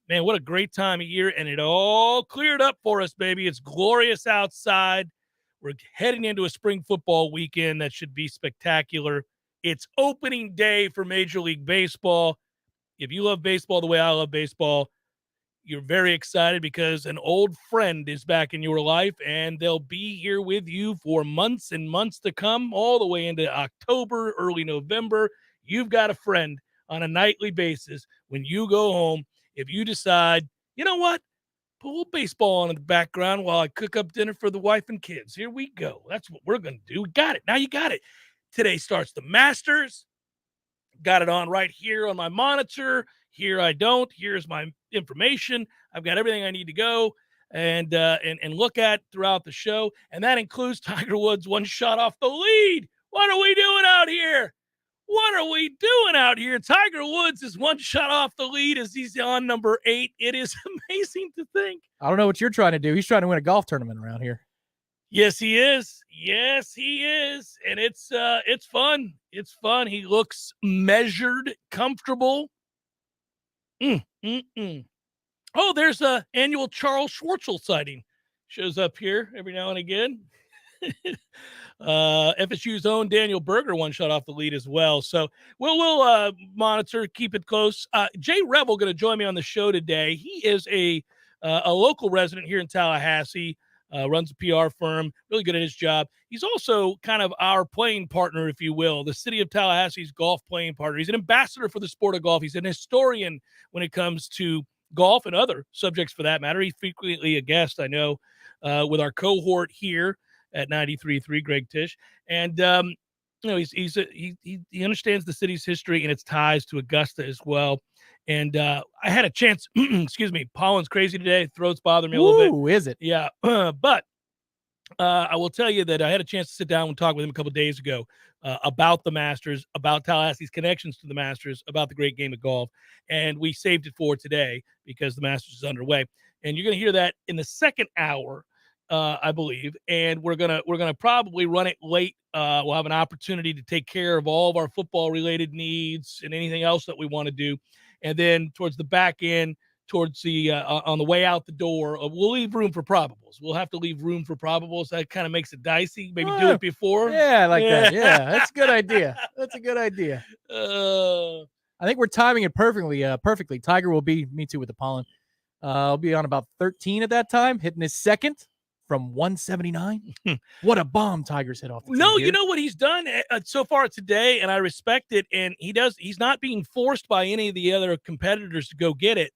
Man, what a great time of year, and it all cleared up for us, baby. It's glorious outside. We're heading into a spring football weekend that should be spectacular. It's opening day for Major League Baseball. If you love baseball the way I love baseball, you're very excited because an old friend is back in your life, and they'll be here with you for months and months to come, all the way into October, early November. You've got a friend on a nightly basis when you go home. If you decide, you know what, put a little baseball on in the background while I cook up dinner for the wife and kids. Here we go. That's what we're going to do. We got it. Now you got it. Today starts the Masters. Got it on right here on my monitor. Here I don't. Here's my information. I've got everything I need to go and look at throughout the show. And that includes Tiger Woods one shot off the lead. What are we doing out here? What are we doing out here? Tiger Woods is one shot off the lead as he's on number 8. It is amazing to think. I don't know what you're trying to do. He's trying to win a golf tournament around here. Yes, he is. Yes, he is. And it's fun. It's fun. He looks measured, comfortable. Oh, there's a annual Charles Schwartzel sighting. Shows up here every now and again. FSU's own Daniel Berger one shot off the lead as well. So we'll monitor, keep it close. Jay Revel going to join me on the show today. He is a local resident here in Tallahassee. Runs a PR firm, really good at his job. He's also kind of our playing partner, if you will, the city of Tallahassee's golf playing partner. He's an ambassador for the sport of golf. He's an historian when it comes to golf and other subjects for that matter. He's frequently a guest, I know, with our cohort here at 93.3, Greg Tisch. And, he understands the city's history and its ties to Augusta as well. And I had a chance, excuse me, pollen's crazy today. Throat's bothering me a little bit. Ooh, is it? Yeah. But I will tell you that I had a chance to sit down and talk with him a couple of days ago about the Masters, about Tallahassee's connections to the Masters, about the great game of golf. And we saved it for today because the Masters is underway. And you're going to hear that in the second hour, I believe. And we're gonna probably run it late. We'll have an opportunity to take care of all of our football related needs and anything else that we want to do. And then towards the back end, towards the on the way out the door, we'll leave room for probables. We'll have to leave room for probables. That kind of makes it dicey. Maybe do it before. Yeah, I like that. Yeah, that's a good idea. That's a good idea. I think we're timing it perfectly. Perfectly. Tiger will be, me too, with the pollen. I'll be on about 13 at that time, hitting his second from 179. What a bomb Tiger's hit off the No, here. You know what he's done so far today, and I respect it. And he's not being forced by any of the other competitors to go get it.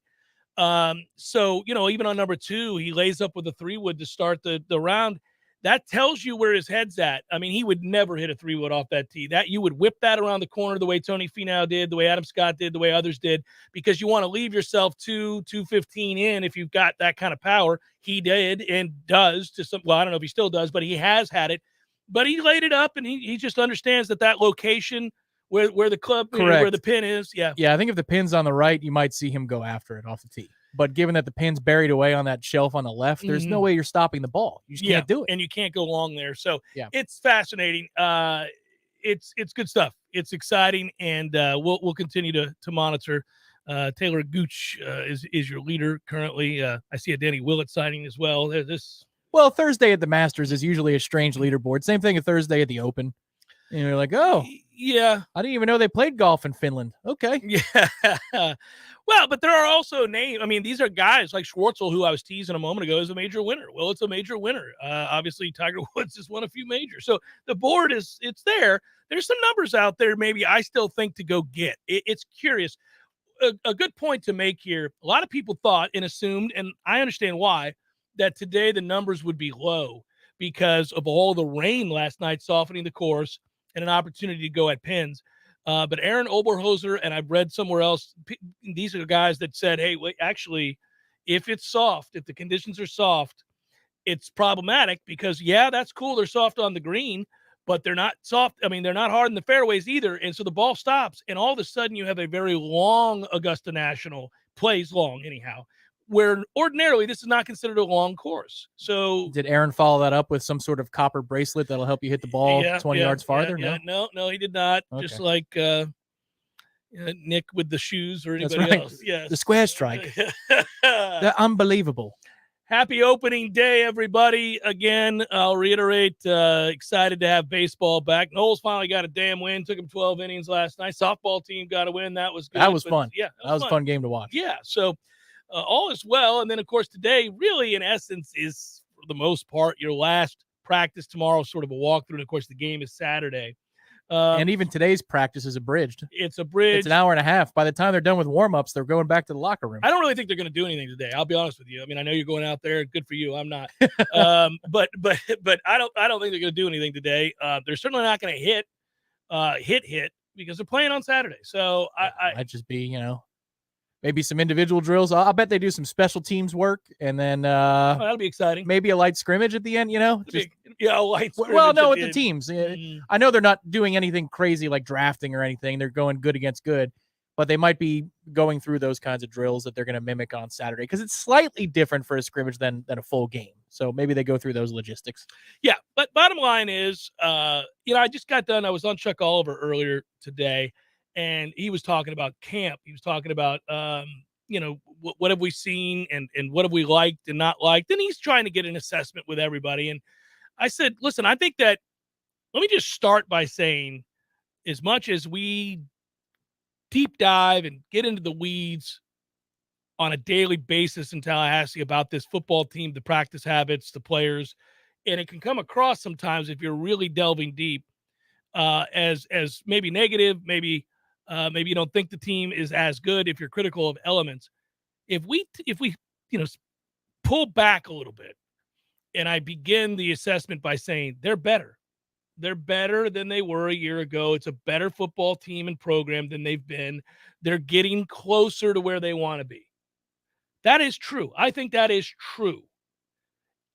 So, even on number 2, he lays up with a 3-wood to start the round. That tells you where his head's at. I mean, he would never hit a 3-wood off that tee. That you would whip that around the corner the way Tony Finau did, the way Adam Scott did, the way others did, because you want to leave yourself 215 in if you've got that kind of power. He did and does to some. Well, I don't know if he still does, but he has had it. But he laid it up, and he just understands that location where the club, where the pin is. Yeah. Yeah, I think if the pin's on the right, you might see him go after it off the tee. But given that the pin's buried away on that shelf on the left, there's no way you're stopping the ball. You just can't do it. And you can't go long there. So it's fascinating. It's good stuff. It's exciting, and we'll continue to monitor. Taylor Gooch is your leader currently. I see a Danny Willett signing as well. Well, Thursday at the Masters is usually a strange leaderboard. Same thing a Thursday at the Open. And you're like, oh, yeah. I didn't even know they played golf in Finland. Okay. Yeah. Well, but there are also names. I mean, these are guys like Schwartzel, who I was teasing a moment ago, is a major winner. Well, it's a major winner. Obviously, Tiger Woods has won a few majors. So the board it's there. There's some numbers out there maybe I still think to go get. It's curious. A good point to make here. A lot of people thought and assumed, and I understand why, that today the numbers would be low because of all the rain last night softening the course and an opportunity to go at pins. But Aaron Oberhoser, and I've read somewhere else, these are guys that said, hey, wait, actually, if it's soft, if the conditions are soft, it's problematic because, yeah, that's cool. They're soft on the green, but they're not soft. I mean, they're not hard in the fairways either. And so the ball stops, and all of a sudden you have a very long Augusta National, plays long anyhow, where ordinarily this is not considered a long course. So did Aaron follow that up with some sort of copper bracelet that'll help you hit the ball 20 yards farther? No, he did not. Okay. Just like Nick with the shoes or That's anybody right. else. Yes. The square strike. They're unbelievable. Happy opening day, everybody. Again, I'll reiterate, excited to have baseball back. Noles finally got a damn win. Took him 12 innings last night. Softball team got a win. That was good. That was fun. Yeah, that was a fun game to watch. Yeah, so all is well. And then, of course, today really, in essence, is, for the most part, your last practice tomorrow, sort of a walkthrough. And, of course, the game is Saturday. And even today's practice is abridged. It's abridged. It's an hour and a half. By the time they're done with warm-ups, they're going back to the locker room. I don't really think they're going to do anything today. I'll be honest with you. I mean, I know you're going out there. Good for you. I'm not. But I don't think they're going to do anything today. They're certainly not going to hit because they're playing on Saturday. So I might just be, maybe some individual drills. I'll bet they do some special teams work, and then that'll be exciting. Maybe a light scrimmage at the end. A light scrimmage. Well, no, with the teams. I know they're not doing anything crazy like drafting or anything. They're going good against good, but they might be going through those kinds of drills that they're going to mimic on Saturday because it's slightly different for a scrimmage than a full game. So maybe they go through those logistics. Yeah, but bottom line is, I just got done. I was on Chuck Oliver earlier today. And he was talking about camp. He was talking about, what have we seen and what have we liked and not liked. And he's trying to get an assessment with everybody. And I said, listen, I think that let me just start by saying, as much as we deep dive and get into the weeds on a daily basis in Tallahassee about this football team, the practice habits, the players, and it can come across sometimes if you're really delving deep as maybe negative, maybe you don't think the team is as good if you're critical of elements. If we pull back a little bit and I begin the assessment by saying they're better. They're better than they were a year ago. It's a better football team and program than they've been. They're getting closer to where they want to be. That is true. I think that is true.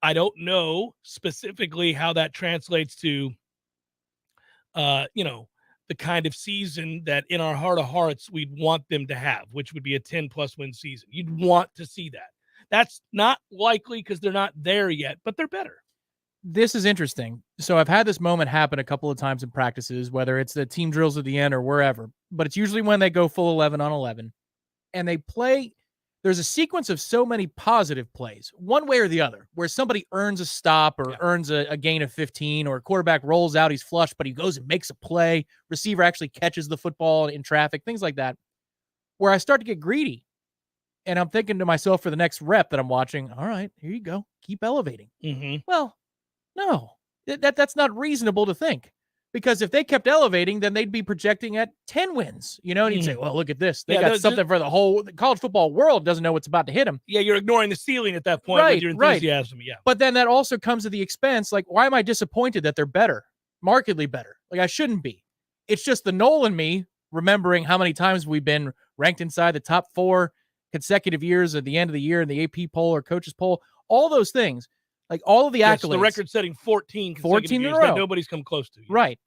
I don't know specifically how that translates to, the kind of season that in our heart of hearts we'd want them to have, which would be a 10-plus win season. You'd want to see that. That's not likely because they're not there yet, but they're better. This is interesting. So I've had this moment happen a couple of times in practices, whether it's the team drills at the end or wherever, but it's usually when they go full 11 on 11 and they play. There's a sequence of so many positive plays, one way or the other, where somebody earns a stop or earns a gain of 15, or a quarterback rolls out, he's flushed, but he goes and makes a play. Receiver actually catches the football in traffic, things like that, where I start to get greedy. And I'm thinking to myself for the next rep that I'm watching, all right, here you go. Keep elevating. Mm-hmm. Well, no, that's not reasonable to think. Because if they kept elevating, then they'd be projecting at 10 wins, and you'd say, well, look at this. They got something for the whole college football world doesn't know what's about to hit them. Yeah, you're ignoring the ceiling at that point with your enthusiasm. Right. Yeah. But then that also comes at the expense. Like, why am I disappointed that they're better, markedly better? Like, I shouldn't be. It's just the Noel and me remembering how many times we've been ranked inside the top 4 consecutive years at the end of the year in the AP poll or coaches poll, all those things. Like all of the accolades. The record-setting 14 years in a row that nobody's come close to. Right.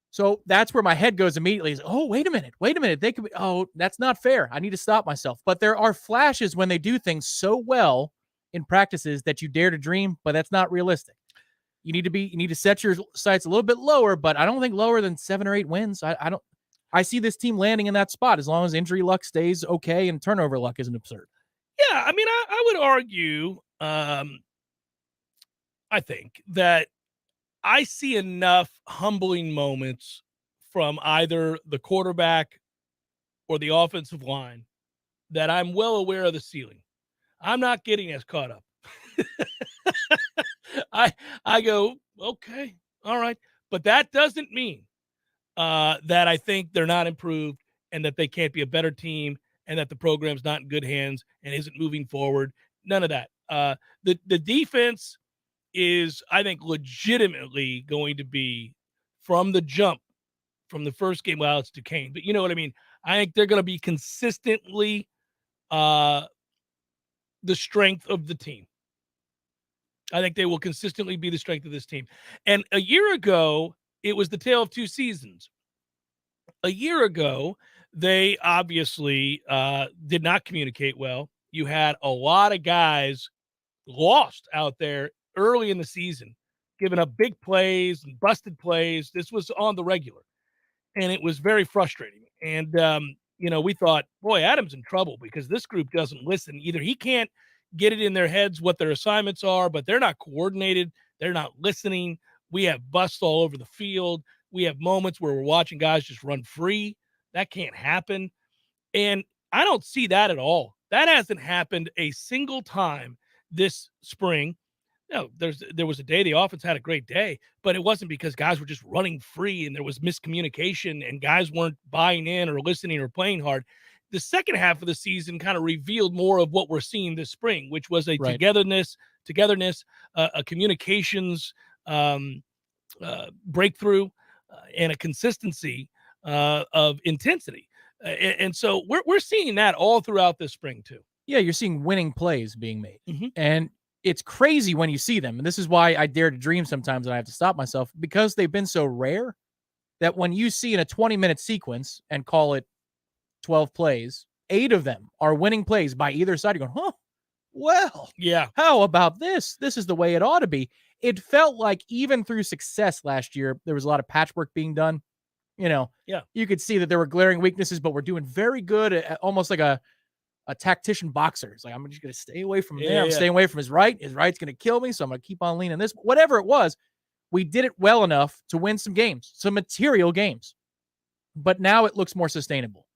So that's where my head goes immediately is, oh, wait a minute. They could be, that's not fair. I need to stop myself. But there are flashes when they do things so well in practices that you dare to dream, but that's not realistic. You need to set your sights a little bit lower, but I don't think lower than 7 or 8 wins. I see this team landing in that spot as long as injury luck stays okay and turnover luck isn't absurd. Yeah, I mean, I would argue, I think that I see enough humbling moments from either the quarterback or the offensive line that I'm well aware of the ceiling. I'm not getting as caught up. I go, okay, all right. But that doesn't mean that I think they're not improved and that they can't be a better team and that the program's not in good hands and isn't moving forward. None of that. The defense is, I think, legitimately going to be from the jump, from the first game. Well, it's Duquesne, but you know what I mean? I think they're going to be consistently the strength of the team. I think they will consistently be the strength of this team. And a year ago, it was the tale of 2 seasons. A year ago, they obviously did not communicate well. You had a lot of guys lost out there early in the season, giving up big plays and busted plays. This was on the regular. and it was very frustrating. And we thought, boy, Adam's in trouble because this group doesn't listen. Either he can't get it in their heads what their assignments are, but they're not coordinated. They're not listening. We have busts all over the field. We have moments where we're watching guys just run free. That can't happen. And I don't see that at all. That hasn't happened a single time this spring. No, there was a day the offense had a great day, but it wasn't because guys were just running free and there was miscommunication and guys weren't buying in or listening or playing hard. The second half of the season kind of revealed more of what we're seeing this spring, which was a togetherness, a communications breakthrough, and a consistency of intensity. And so we're seeing that all throughout this spring too. Yeah, you're seeing winning plays being made. And it's crazy when you see them. And this is why I dare to dream sometimes and I have to stop myself, because they've been so rare that when you see in a 20-minute sequence and call it 12 plays, 8 of them are winning plays by either side. You're going, well, yeah. How about this? This is the way it ought to be. It felt like even through success last year, there was a lot of patchwork being done. You could see that there were glaring weaknesses, but we're doing very good at almost like a tactician boxer. It's like, I'm just going to stay away from there. I'm staying away from his right. His right's going to kill me, so I'm going to keep on leaning this. Whatever it was, we did it well enough to win some games, some material games. But now it looks more sustainable.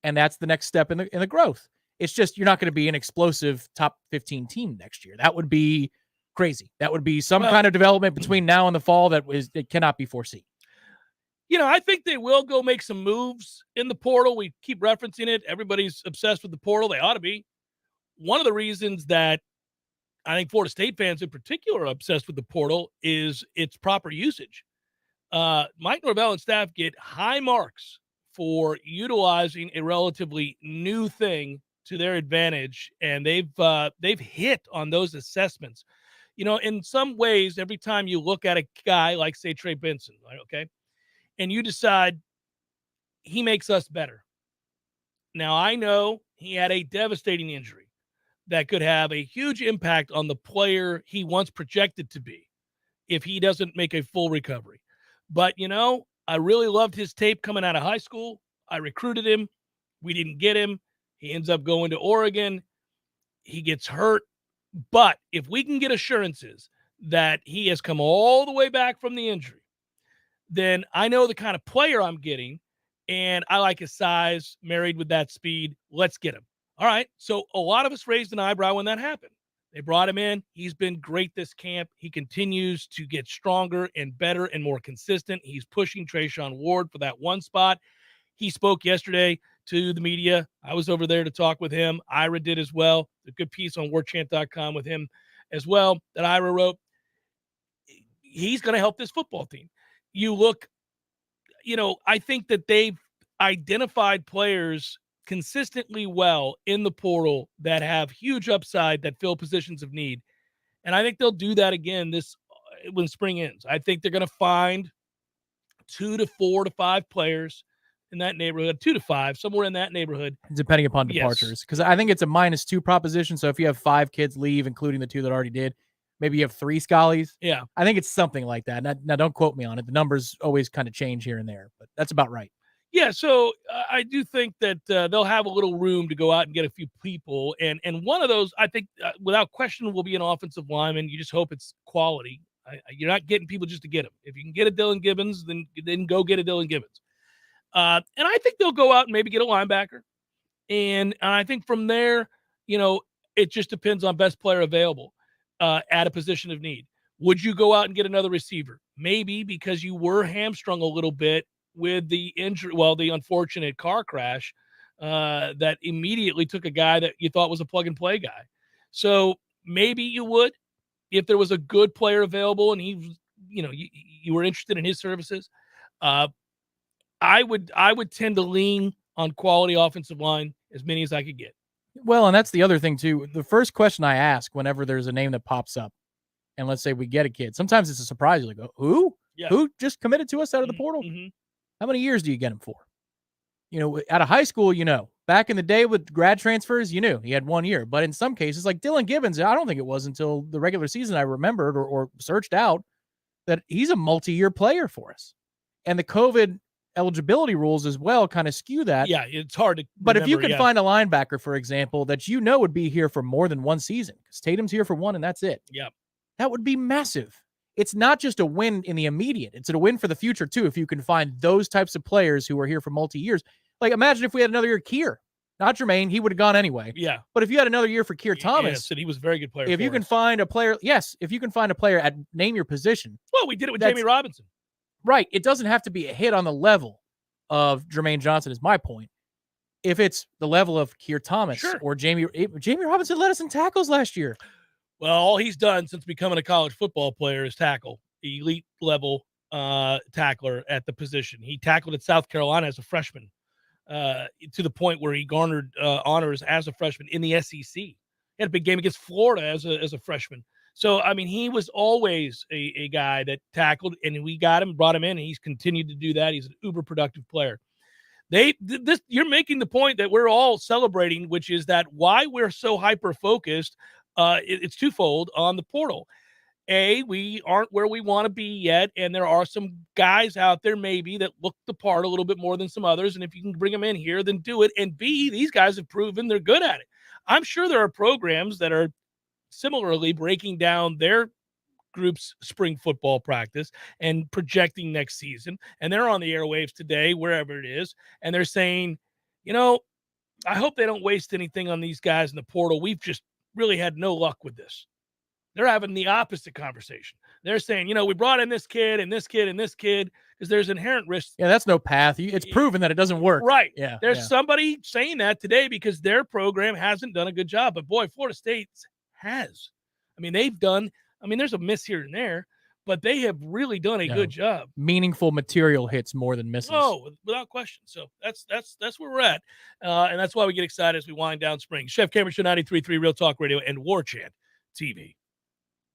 And that's the next step in the growth. It's just you're not going to be an explosive top 15 team next year. That would be crazy. That would be some kind of development between now and the fall it cannot be foreseen. I think they will go make some moves in the portal. We keep referencing it. Everybody's obsessed with the portal. They ought to be. One of the reasons that I think Florida State fans in particular are obsessed with the portal is its proper usage. Mike Norvell and staff get high marks for utilizing a relatively new thing to their advantage, and they've hit on those assessments. In some ways, every time you look at a guy like, say, Trey Benson, okay, and you decide he makes us better. Now, I know he had a devastating injury that could have a huge impact on the player he once projected to be if he doesn't make a full recovery. But, I really loved his tape coming out of high school. I recruited him. We didn't get him. He ends up going to Oregon. He gets hurt. But if we can get assurances that he has come all the way back from the injury, then I know the kind of player I'm getting, and I like his size married with that speed. Let's get him. All right. So a lot of us raised an eyebrow when that happened. They brought him in. He's been great this camp. He continues to get stronger and better and more consistent. He's pushing Trayshawn Ward for that one spot. He spoke yesterday to the media. I was over there to talk with him. Ira did as well. A good piece on warchant.com with him as well that Ira wrote. He's going to help this football team. You look, I think that they've identified players consistently well in the portal that have huge upside that fill positions of need. And I think they'll do that again when spring ends. I think they're going to find 2 to 4 to 5 players in that neighborhood, 2 to 5, somewhere in that neighborhood. Depending upon departures. Because I think it's a -2 proposition. So if you have 5 kids leave, including the 2 that already did, maybe you have 3 Scullies. Yeah. I think it's something like that. Now, don't quote me on it. The numbers always kind of change here and there, but that's about right. Yeah, so I do think that they'll have a little room to go out and get a few people. And one of those, I think, without question, will be an offensive lineman. You just hope it's quality. You're not getting people just to get them. If you can get a Dylan Gibbons, then go get a Dylan Gibbons. And I think they'll go out and maybe get a linebacker. And I think from there, it just depends on best player available at a position of need. Would you go out and get another receiver? Maybe, because you were hamstrung a little bit with the injury, the unfortunate car crash that immediately took a guy that you thought was a plug-and-play guy. So maybe you would, if there was a good player available and he, you were interested in his services. I would tend to lean on quality offensive line, as many as I could get. Well, and that's the other thing too. The first question I ask whenever there's a name that pops up, and let's say we get a kid, sometimes it's a surprise. You go, who? Yeah. Who just committed to us out of the portal? Mm-hmm. How many years do you get him for? Out of high school, back in the day with grad transfers, he had 1 year. But in some cases, like Dylan Gibbons, I don't think it was until the regular season I remembered or searched out that he's a multi-year player for us. And the COVID eligibility rules as well kind of skew that. Yeah, it's hard to But if you remember, can find a linebacker, for example, that would be here for more than one season, because Tatum's here for one and that's it. Yeah. That would be massive. It's not just a win in the immediate. It's a win for the future, too, if you can find those types of players who are here for multi-years. Like, imagine if we had another year Keir. Not Jermaine. He would have gone anyway. Yeah. But if you had another year for Keir Thomas. Yes, and he was a very good player. If you can find a player, if you can find a player at name your position. Well, we did it with Jamie Robinson. Right. It doesn't have to be a hit on the level of Jermaine Johnson, is my point. If it's the level of Keir Thomas or Jamie Robinson led us in tackles last year. Well, all he's done since becoming a college football player is tackle. Elite level tackler at the position. He tackled at South Carolina as a freshman to the point where he garnered honors as a freshman in the SEC. He had a big game against Florida as a freshman. So, I mean, he was always a guy that tackled, and we got him, brought him in, and he's continued to do that. He's an uber productive player. You're making the point that we're all celebrating, which is that why we're so hyper-focused, it's twofold on the portal. We aren't where we want to be yet, and there are some guys out there maybe that look the part a little bit more than some others, and if you can bring them in here, then do it. And B, these guys have proven they're good at it. I'm sure there are programs that are similarly breaking down their group's spring football practice and projecting next season, and they're on the airwaves today, wherever it is, and they're saying, I hope they don't waste anything on these guys in the portal. We've just really had no luck with this. They're having the opposite conversation. They're saying, we brought in this kid and this kid and this kid because there's inherent risks. Yeah, that's no path. It's proven that it doesn't work. Right. Yeah. There's somebody saying that today because their program hasn't done a good job. But boy, Florida State has. I mean, there's a miss here and there, but they have really done a good job. Meaningful material hits more than misses. Oh, without question. So that's where we're at. And that's why we get excited as we wind down spring. Chef Cameron Show 93.3 Real Talk Radio and Warchant TV.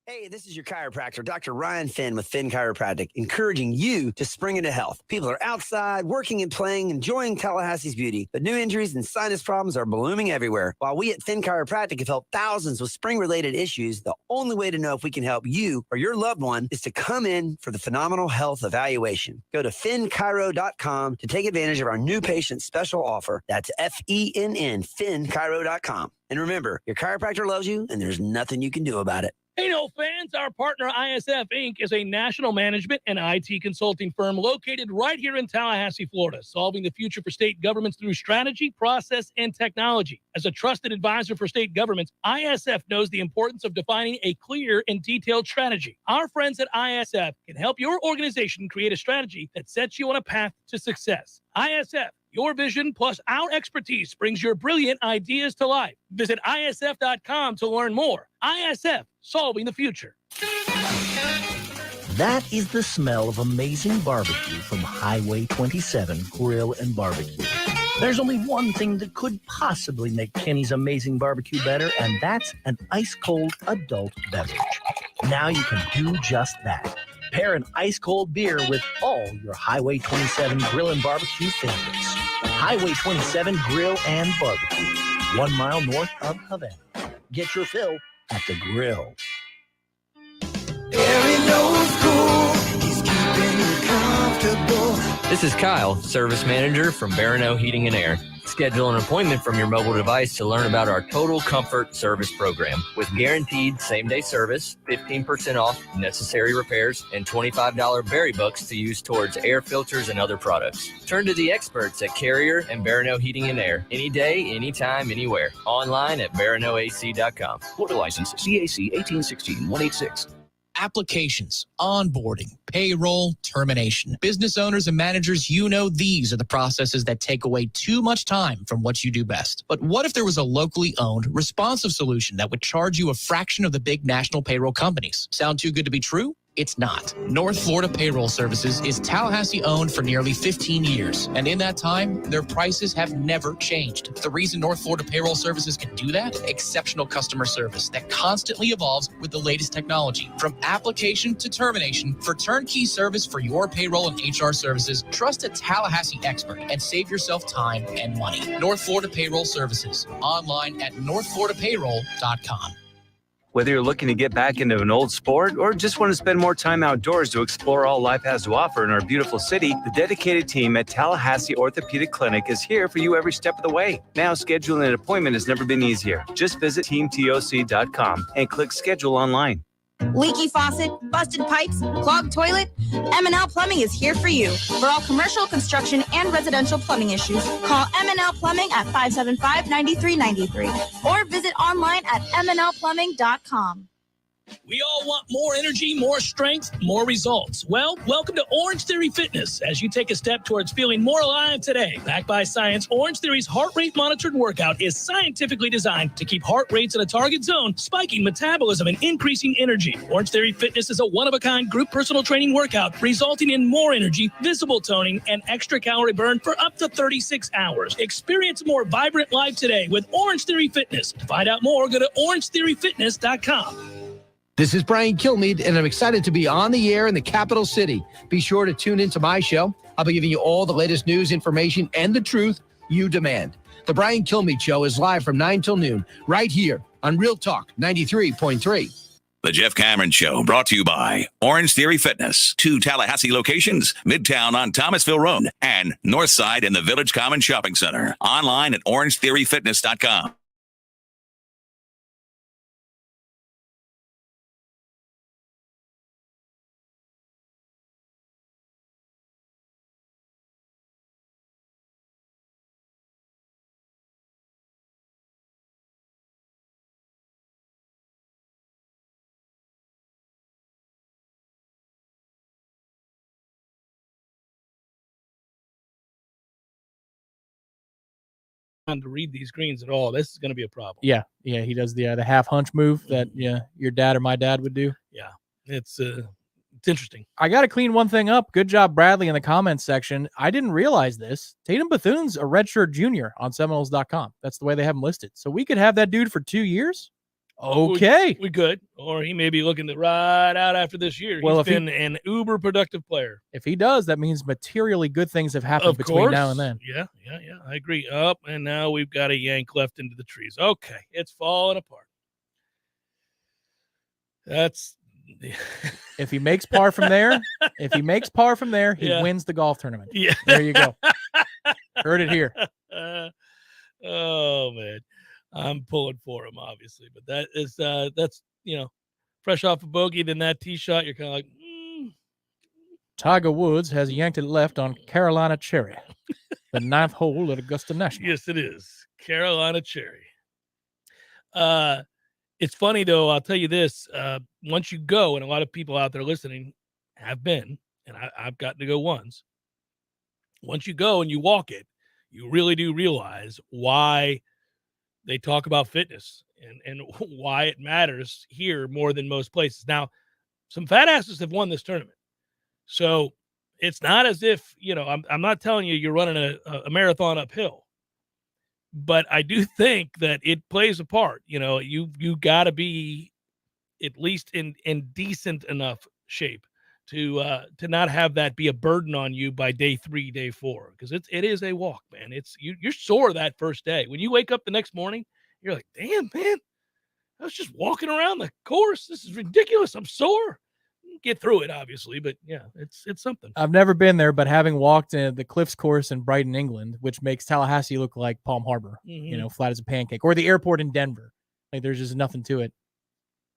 Hey, this is your chiropractor, Dr. Ryan Finn with Finn Chiropractic, encouraging you to spring into health. People are outside, working and playing, enjoying Tallahassee's beauty, but new injuries and sinus problems are blooming everywhere. While we at Finn Chiropractic have helped thousands with spring-related issues, the only way to know if we can help you or your loved one is to come in for the phenomenal health evaluation. Go to finnchiro.com to take advantage of our new patient special offer. That's FENN, finnchiro.com. And remember, your chiropractor loves you, and there's nothing you can do about it. Hey, no fans, our partner ISF Inc. is a national management and IT consulting firm located right here in Tallahassee, Florida, solving the future for state governments through strategy, process, and technology. As a trusted advisor for state governments, ISF knows the importance of defining a clear and detailed strategy. Our friends at ISF can help your organization create a strategy that sets you on a path to success. ISF. Your vision plus our expertise brings your brilliant ideas to life. Visit ISF.com to learn more. ISF, solving the future. That is the smell of amazing barbecue from Highway 27 Grill and Barbecue. There's only one thing that could possibly make Kenny's Amazing Barbecue better, and that's an ice-cold adult beverage. Now you can do just that. Pair an ice-cold beer with all your Highway 27 Grill and Barbecue favorites. Highway 27 Grill and Barbecue, 1 mile north of Havana. Get your fill at the grill. This is Kyle, Service Manager from Barano Heating and Air. Schedule an appointment from your mobile device to learn about our Total Comfort Service Program. With guaranteed same-day service, 15% off necessary repairs, and $25 berry bucks to use towards air filters and other products. Turn to the experts at Carrier and Barano Heating and Air. Any day, anytime, anywhere. Online at baranoac.com. Florida license CAC 1816-186. Applications, onboarding, payroll, termination. Business owners and managers, these are the processes that take away too much time from what you do best. But what if there was a locally owned, responsive solution that would charge you a fraction of the big national payroll companies? Sound too good to be true? It's not. North Florida Payroll Services is Tallahassee owned for nearly 15 years. And in that time, their prices have never changed. The reason North Florida Payroll Services can do that? Exceptional customer service that constantly evolves with the latest technology. From application to termination, for turnkey service for your payroll and HR services, trust a Tallahassee expert and save yourself time and money. North Florida Payroll Services. Online at northfloridapayroll.com. Whether you're looking to get back into an old sport or just want to spend more time outdoors to explore all life has to offer in our beautiful city, the dedicated team at Tallahassee Orthopedic Clinic is here for you every step of the way. Now, scheduling an appointment has never been easier. Just visit teamtoc.com and click schedule online. Leaky faucet, busted pipes, clogged toilet? M&L Plumbing is here for you. For all commercial, construction, and residential plumbing issues, call M&L Plumbing at 575-9393 or visit online at mnlplumbing.com. We all want more energy, more strength, more results. Well, welcome to Orange Theory Fitness as you take a step towards feeling more alive today. Backed by science, Orange Theory's heart rate monitored workout is scientifically designed to keep heart rates in a target zone, spiking metabolism and increasing energy. Orange Theory Fitness is a one-of-a-kind group personal training workout resulting in more energy, visible toning, and extra calorie burn for up to 36 hours. Experience a more vibrant life today with Orange Theory Fitness. To find out more, go to orangetheoryfitness.com. This is Brian Kilmeade, and I'm excited to be on the air in the capital city. Be sure to tune into my show. I'll be giving you all the latest news, information, and the truth you demand. The Brian Kilmeade Show is live from 9 till noon, right here on Real Talk 93.3. The Jeff Cameron Show, brought to you by Orange Theory Fitness. 2 Tallahassee locations, Midtown on Thomasville Road and Northside in the Village Common Shopping Center. Online at orangetheoryfitness.com. To read these greens at all. This is going to be a problem. Yeah, he does the half hunch move that your dad or my dad would do. Yeah, it's interesting. I got to clean one thing up. Good job, Bradley, in the comments section. I didn't realize this. Tatum Bethune's a redshirt junior on Seminoles.com. That's the way they have him listed. So we could have that dude for 2 years. Okay, we could, or he may be looking to ride out after this year. Well, He's been an uber productive player. If he does, that means materially good things have happened between now and then. Yeah, I agree. Up, and now we've got a yank left into the trees. Okay, it's falling apart. That's if he makes par from there, he wins the golf tournament. Yeah, there you go. Heard it here. Oh man. I'm pulling for him, obviously, but that's fresh off a bogey. Then that tee shot, you're kind of like, Tiger Woods has yanked it left on Carolina Cherry, the 9th hole at Augusta National. Yes, it is Carolina Cherry. It's funny though. I'll tell you this: once you go, and a lot of people out there listening have been, and I've gotten to go once. Once you go and you walk it, you really do realize why they talk about fitness and why it matters here more than most places. Now, some fat asses have won this tournament. So it's not as if, I'm not telling you you're running a marathon uphill. But I do think that it plays a part. You got to be at least in decent enough shape to not have that be a burden on you by day 3, day 4, because it is a walk, man. It's you're sore that first day. When you wake up the next morning, you're like, damn, man, I was just walking around the course. This is ridiculous. I'm sore. Get through it, obviously, but yeah, it's something. I've never been there, but having walked in the Cliffs course in Brighton, England, which makes Tallahassee look like Palm Harbor, flat as a pancake, or the airport in Denver. Like there's just nothing to it.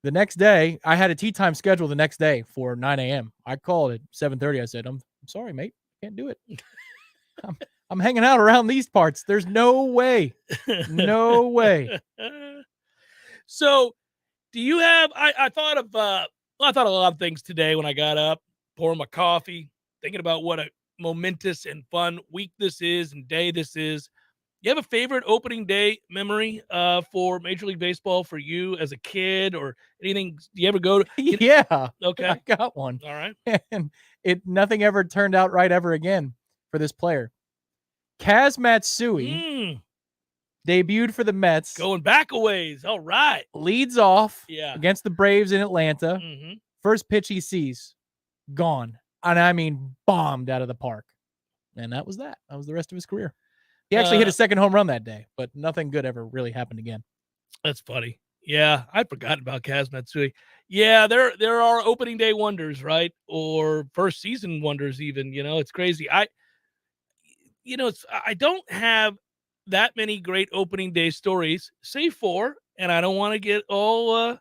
The next day, I had a tee time scheduled the next day for 9 a.m. I called at 7:30. I said, I'm sorry, mate. Can't do it. I'm hanging out around these parts. There's no way. No way. So do you have, I thought of a lot of things today when I got up, pouring my coffee, thinking about what a momentous and fun week this is and day this is. You have a favorite opening day memory for Major League Baseball for you as a kid or anything? Do you ever go to? Yeah. Okay. I got one. All right. And nothing ever turned out right ever again for this player. Kaz Matsui debuted for the Mets. Going back a ways. All right. Leads off against the Braves in Atlanta. Mm-hmm. First pitch he sees, gone. And I mean, bombed out of the park. And that was that. That was the rest of his career. He actually hit a second home run that day, but nothing good ever really happened again. That's funny. Yeah, I'd forgotten about Kaz Matsui. Yeah, there are opening day wonders, right? Or first season wonders even, it's crazy. I don't have that many great opening day stories, save for, and I don't want to get all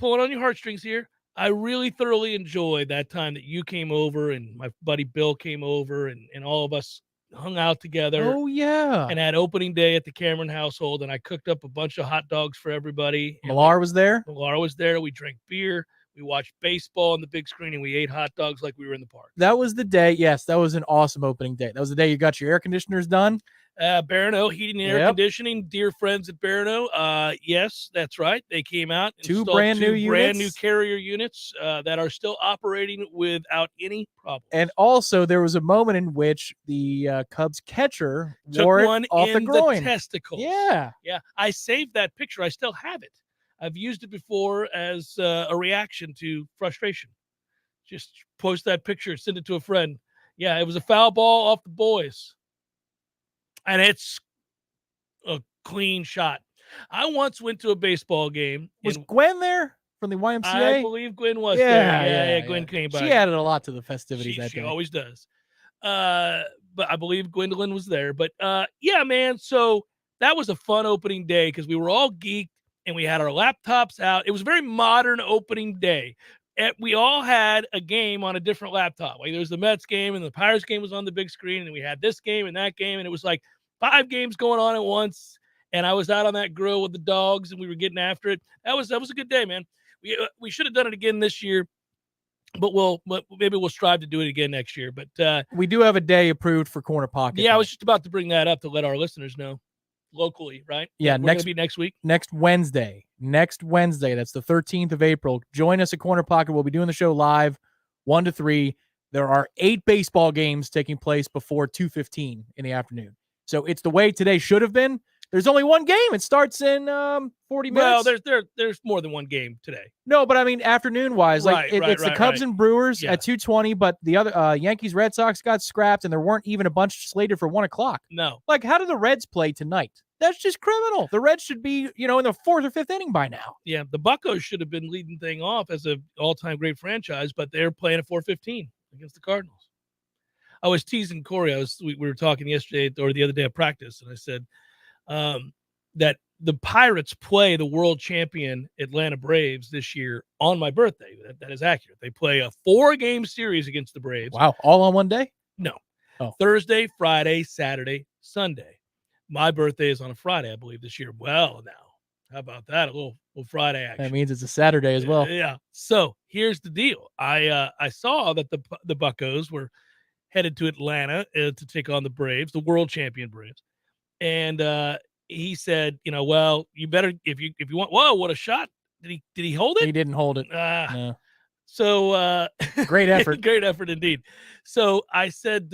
pulling on your heartstrings here. I really thoroughly enjoyed that time that you came over and my buddy Bill came over and all of us hung out together. Oh, yeah. And had opening day at the Cameron household, and I cooked up a bunch of hot dogs for everybody. Millar was there? Millar was there. We drank beer. We watched baseball on the big screen, and we ate hot dogs like we were in the park. That was the day. Yes, that was an awesome opening day. That was the day you got your air conditioners done. Barano Heating and Air Conditioning, dear friends at Barano. Yes, that's right. They came out, two brand new Carrier units that are still operating without any problem. And also, there was a moment in which the Cubs catcher wore one it off in the groin. The testicles. Yeah. I saved that picture. I still have it. I've used it before as a reaction to frustration. Just post that picture, send it to a friend. Yeah, it was a foul ball off the boys. And it's a clean shot. I once went to a baseball game. Was Gwen there from the YMCA? I believe Gwen was there. Yeah, Gwen came by. She added a lot to the festivities that day. She always does. But I believe Gwendolyn was there. But yeah, man. So that was a fun opening day because we were all geeked and we had our laptops out. It was a very modern opening day. And we all had a game on a different laptop. Like there was the Mets game and the Pirates game was on the big screen, and we had this game and that game, and it was like 5 games going on at once. And I was out on that grill with the dogs, and we were getting after it. That was a good day, man. We should have done it again this year, but maybe we'll strive to do it again next year. But we do have a day approved for Corner Pocket. Yeah, I was just about to bring that up to let our listeners know locally, right? Yeah, we're gonna be next week. Next Wednesday. That's the 13th of April. Join us at Corner Pocket. We'll be doing the show live 1 to 3. There are 8 baseball games taking place before 2:15 in the afternoon. So it's the way today should have been. There's only one game. It starts in 40 minutes. Well, there's more than one game today. No, but I mean afternoon-wise. It's the Cubs and Brewers at 2:20, but the other Yankees, Red Sox got scrapped, and there weren't even a bunch slated for 1 o'clock. No. Like, how do the Reds play tonight? That's just criminal. The Reds should be, in the 4th or 5th inning by now. Yeah, the Buccos should have been leading thing off as an all-time great franchise, but they're playing at 4:15 against the Cardinals. I was teasing Corey. We were talking yesterday or the other day at practice, and I said that the Pirates play the world champion Atlanta Braves this year on my birthday. That is accurate. They play a 4-game series against the Braves. Wow, all on one day? No. Oh. Thursday, Friday, Saturday, Sunday. My birthday is on a Friday, I believe, this year. Well, now, how about that? A little Friday action. That means it's a Saturday as well. Yeah. So here's the deal. I saw that the Buccos were headed to Atlanta to take on the Braves, the world champion Braves, and he said, well, you better if you want. Whoa, what a shot! Did he hold it? He didn't hold it. No. So great effort. Great effort indeed. So I said,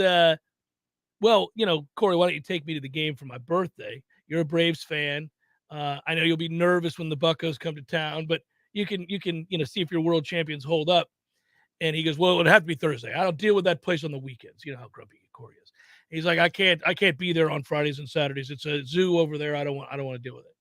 well, Corey, why don't you take me to the game for my birthday? You're a Braves fan. I know you'll be nervous when the Buccos come to town, but you can see if your world champions hold up. And he goes, well, it'd have to be Thursday. I don't deal with that place on the weekends. You know how grumpy Corey is. He's like, I can't be there on Fridays and Saturdays. It's a zoo over there. I don't want to deal with it.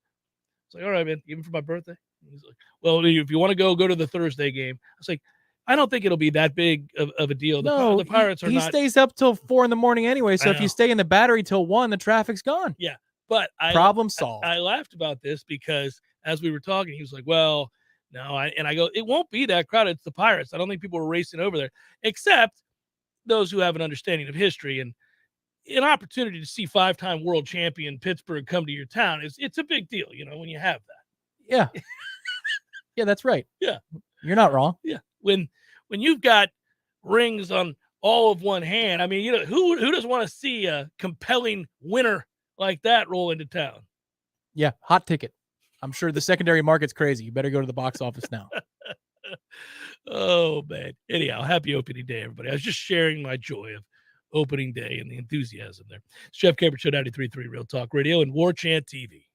It's like, all right, man, even for my birthday. He's like, well, if you want to go to the Thursday game. I was like, I don't think it'll be that big of a deal. No, the Pirates are he not. He stays up till 4 a.m. anyway. So if you stay in the Battery till 1, the traffic's gone. Yeah, but problem solved. I laughed about this because as we were talking, he was like, well, no, I go, it won't be that crowded. It's the Pirates. I don't think people are racing over there, except those who have an understanding of history and an opportunity to see 5-time world champion Pittsburgh come to your town. It's a big deal, when you have that. Yeah. Yeah, that's right. Yeah. You're not wrong. Yeah. When you've got rings on all of one hand, I mean, who doesn't want to see a compelling winner like that roll into town? Yeah. Hot ticket. I'm sure the secondary market's crazy. You better go to the box office now. Oh, man. Anyhow, happy opening day, everybody. I was just sharing my joy of opening day and the enthusiasm there. It's Jeff Cameron Show, 93.3 Real Talk Radio and Warchant TV.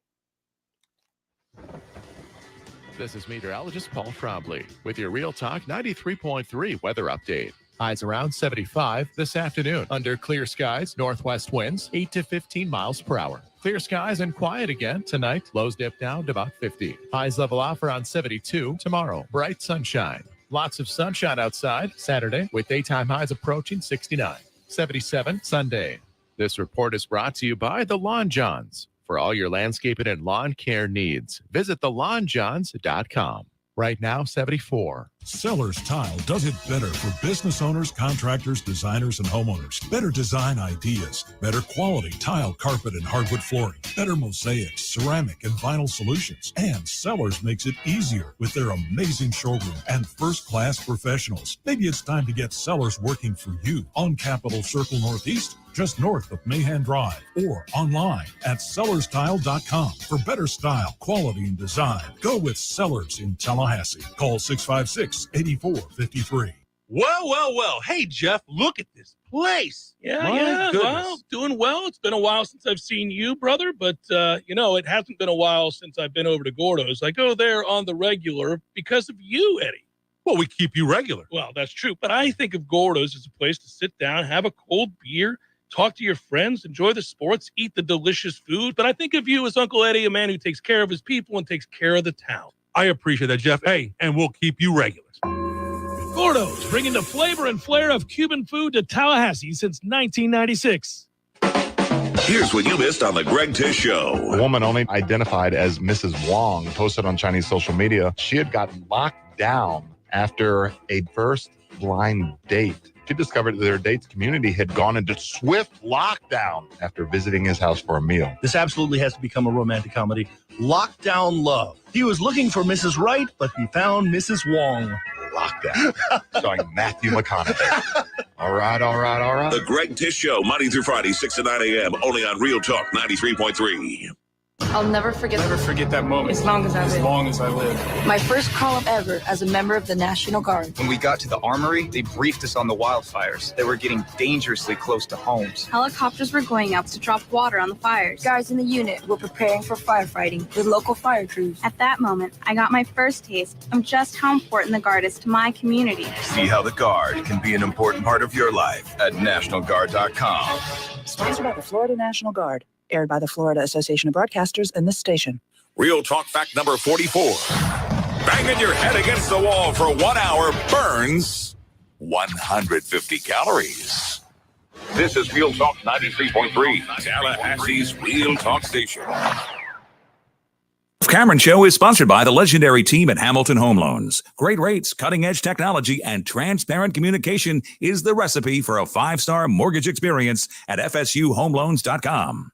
This is meteorologist Paul Trombley with your Real Talk 93.3 weather update. Highs around 75 this afternoon. Under clear skies, northwest winds 8 to 15 miles per hour. Clear skies and quiet again tonight. Lows dip down to about 50. Highs level off around 72 tomorrow. Bright sunshine. Lots of sunshine outside Saturday with daytime highs approaching 69. 77 Sunday. This report is brought to you by the Lawn Johns. For all your landscaping and lawn care needs, visit thelawnjohns.com. Right now, 74. Sellers Tile does it better for business owners, contractors, designers, and homeowners. Better design ideas, better quality tile, carpet, and hardwood flooring, better mosaics, ceramic, and vinyl solutions. And Sellers makes it easier with their amazing showroom and first-class professionals. Maybe it's time to get Sellers working for you on Capitol Circle Northeast, just north of Mahan Drive, or online at sellerstile.com for better style, quality, and design. Go with Sellers in Tallahassee. Call 656-8453. Well. Hey, Jeff, look at this place. Yeah. Well, doing well. It's been a while since I've seen you, brother, but, it hasn't been a while since I've been over to Gordo's. I go there on the regular because of you, Eddie. Well, we keep you regular. Well, that's true, but I think of Gordo's as a place to sit down, have a cold beer, talk to your friends, enjoy the sports, eat the delicious food. But I think of you as Uncle Eddie, a man who takes care of his people and takes care of the town. I appreciate that, Jeff. Hey, and we'll keep you regular. Gordo's, bringing the flavor and flair of Cuban food to Tallahassee since 1996. Here's what you missed on the Greg Tish Show. A woman only identified as Mrs. Wong posted on Chinese social media she had gotten locked down after a first blind date. She discovered that their date's community had gone into swift lockdown after visiting his house for a meal. This absolutely has to become a romantic comedy. Lockdown Love. He was looking for Mrs. Right, but he found Mrs. Wong. Lockdown. Starring Matthew McConaughey. All right. The Greg Tish Show, Monday through Friday, 6 to 9 a.m., only on Real Talk 93.3. I'll never forget that moment. As long as I live. My first call-up ever as a member of the National Guard. When we got to the armory, they briefed us on the wildfires. They were getting dangerously close to homes. Helicopters were going out to drop water on the fires. Guys in the unit were preparing for firefighting with local fire crews. At that moment, I got my first taste of just how important the Guard is to my community. See how the Guard can be an important part of your life at NationalGuard.com. Sponsored by the Florida National Guard. Aired by the Florida Association of Broadcasters and this station. Real Talk fact number 44. Banging your head against the wall for 1 hour burns 150 calories. This is Real Talk 93.3, Tallahassee's Real Talk station. Cameron Show is sponsored by the legendary team at Hamilton Home Loans. Great rates, cutting-edge technology, and transparent communication is the recipe for a 5-star mortgage experience at FSUHomeLoans.com.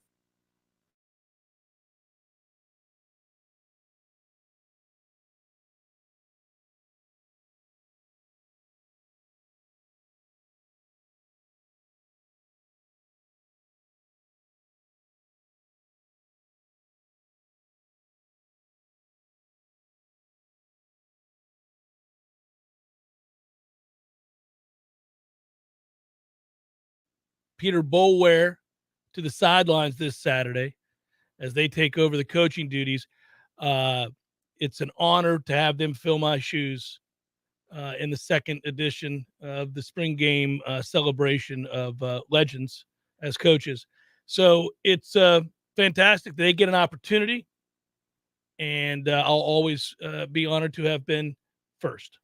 Peter Boulware to the sidelines this Saturday as they take over the coaching duties. It's an honor to have them fill my shoes in the second edition of the spring game celebration of legends as coaches. So it's fantastic. They get an opportunity, and I'll always be honored to have been first.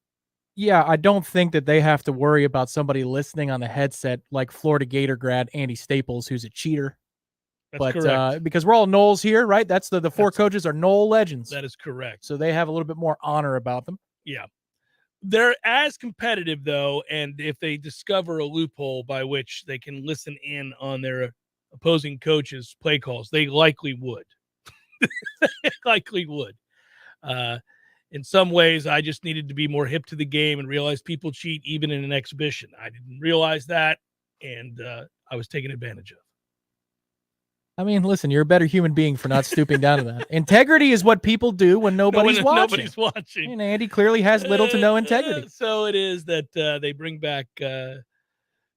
Yeah, I don't think that they have to worry about somebody listening on the headset like Florida Gator grad Andy Staples, who's a cheater. That's correct. Because we're all Noles here, right? That's the four coaches are Nole legends. That is correct. So they have a little bit more honor about them. Yeah. They're as competitive, though, and if they discover a loophole by which they can listen in on their opposing coaches' play calls, they likely would. In some ways, I just needed to be more hip to the game and realize people cheat even in an exhibition. I didn't realize that, and I was taken advantage of. I mean, listen, you're a better human being for not stooping down to that. Integrity is what people do when nobody's watching. Nobody's watching. And Andy clearly has little to no integrity. So it is that they bring back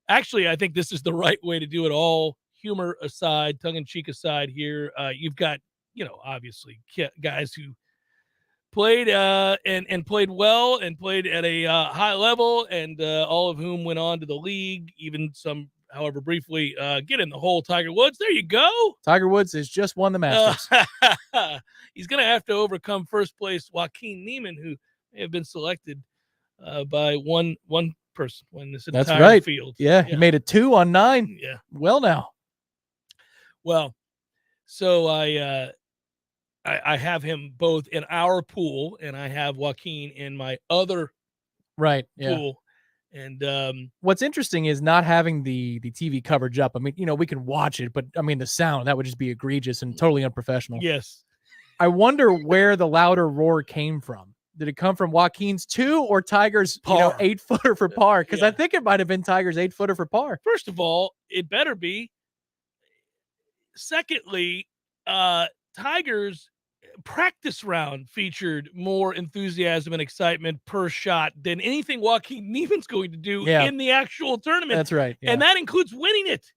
actually, I think this is the right way to do it all. Humor aside, tongue-in-cheek aside here. You've got, obviously guys who played and played well and played at a high level, and all of whom went on to the league, even some however briefly, get in the hole, Tiger Woods. There you go. Tiger Woods has just won the Masters. He's going to have to overcome first place Joaquin Niemann, who may have been selected by one person when this That's entire right. field. Yeah, he made a 2 on 9. Yeah. Well, now. Well, so I have him both in our pool, and I have Joaquin in my other pool. And what's interesting is not having the TV coverage up. I mean, we can watch it, but I mean, the sound, that would just be egregious and totally unprofessional. Yes. I wonder where the louder roar came from. Did it come from Joaquin's 2 or Tiger's 8-footer for par? Because I think it might have been Tiger's 8-footer for par. First of all, it better be. Secondly, Tiger's practice round featured more enthusiasm and excitement per shot than anything Joaquin Niemann's going to do in the actual tournament. That's right. Yeah. And that includes winning it.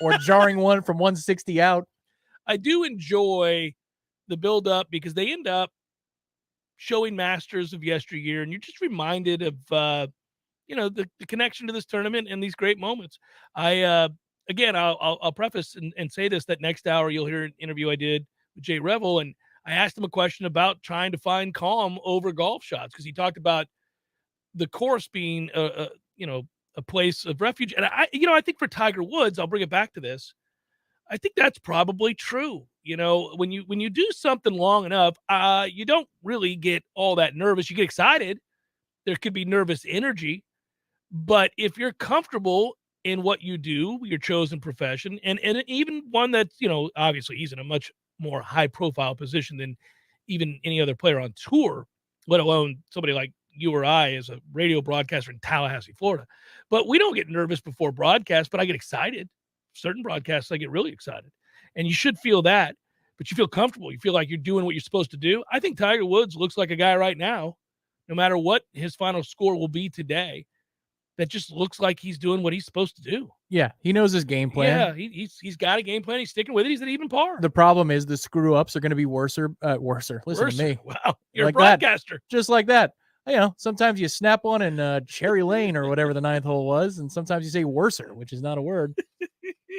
Or jarring one from 160 out. I do enjoy the build-up because they end up showing Masters of yesteryear, and you're just reminded of, the connection to this tournament and these great moments. Again, I'll preface and say this, that next hour you'll hear an interview I did with Jay Revel, and I asked him a question about trying to find calm over golf shots, because he talked about the course being a place of refuge. And I think for Tiger Woods, I'll bring it back to this, I think that's probably true. When you do something long enough, you don't really get all that nervous. You get excited. There could be nervous energy, but if you're comfortable in what you do, your chosen profession, and even one that's, obviously he's in a much more high profile position than even any other player on tour, let alone somebody like you or I as a radio broadcaster in Tallahassee, Florida. But we don't get nervous before broadcast, but I get excited. Certain broadcasts, I get really excited. And you should feel that, but you feel comfortable. You feel like you're doing what you're supposed to do. I think Tiger Woods looks like a guy right now, no matter what his final score will be today, that just looks like he's doing what he's supposed to do. Yeah, he knows his game plan. Yeah, he's got a game plan. He's sticking with it. He's at even par. The problem is the screw-ups are going to be worser. Listen to me. Wow, you're like a broadcaster. That. Just like that. Sometimes you snap one in Cherry Lane or whatever the 9th hole was, and sometimes you say worser, which is not a word.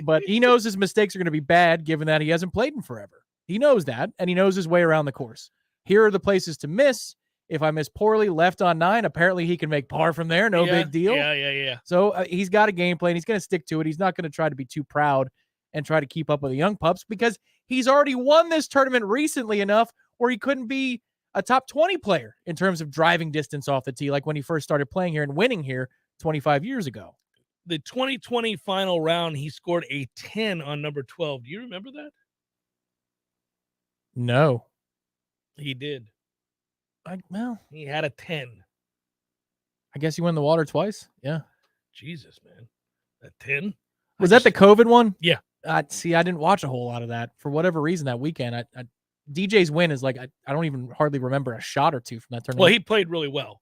But he knows his mistakes are going to be bad, given that he hasn't played in forever. He knows that, and he knows his way around the course. Here are the places to miss. If I miss poorly, left on 9, apparently he can make par from there. No big deal. Yeah. So he's got a game plan. He's going to stick to it. He's not going to try to be too proud and try to keep up with the young pups, because he's already won this tournament recently enough where he couldn't be a top 20 player in terms of driving distance off the tee, like when he first started playing here and winning here 25 years ago. The 2020 final round, he scored a 10 on number 12. Do you remember that? No. He did. He had a 10. I guess he won the water twice. Yeah. Jesus, man. That 10? Was that the COVID one? Yeah. See, I didn't watch a whole lot of that for whatever reason that weekend. DJ's win is like, I don't even hardly remember a shot or two from that tournament. Well, he played really well.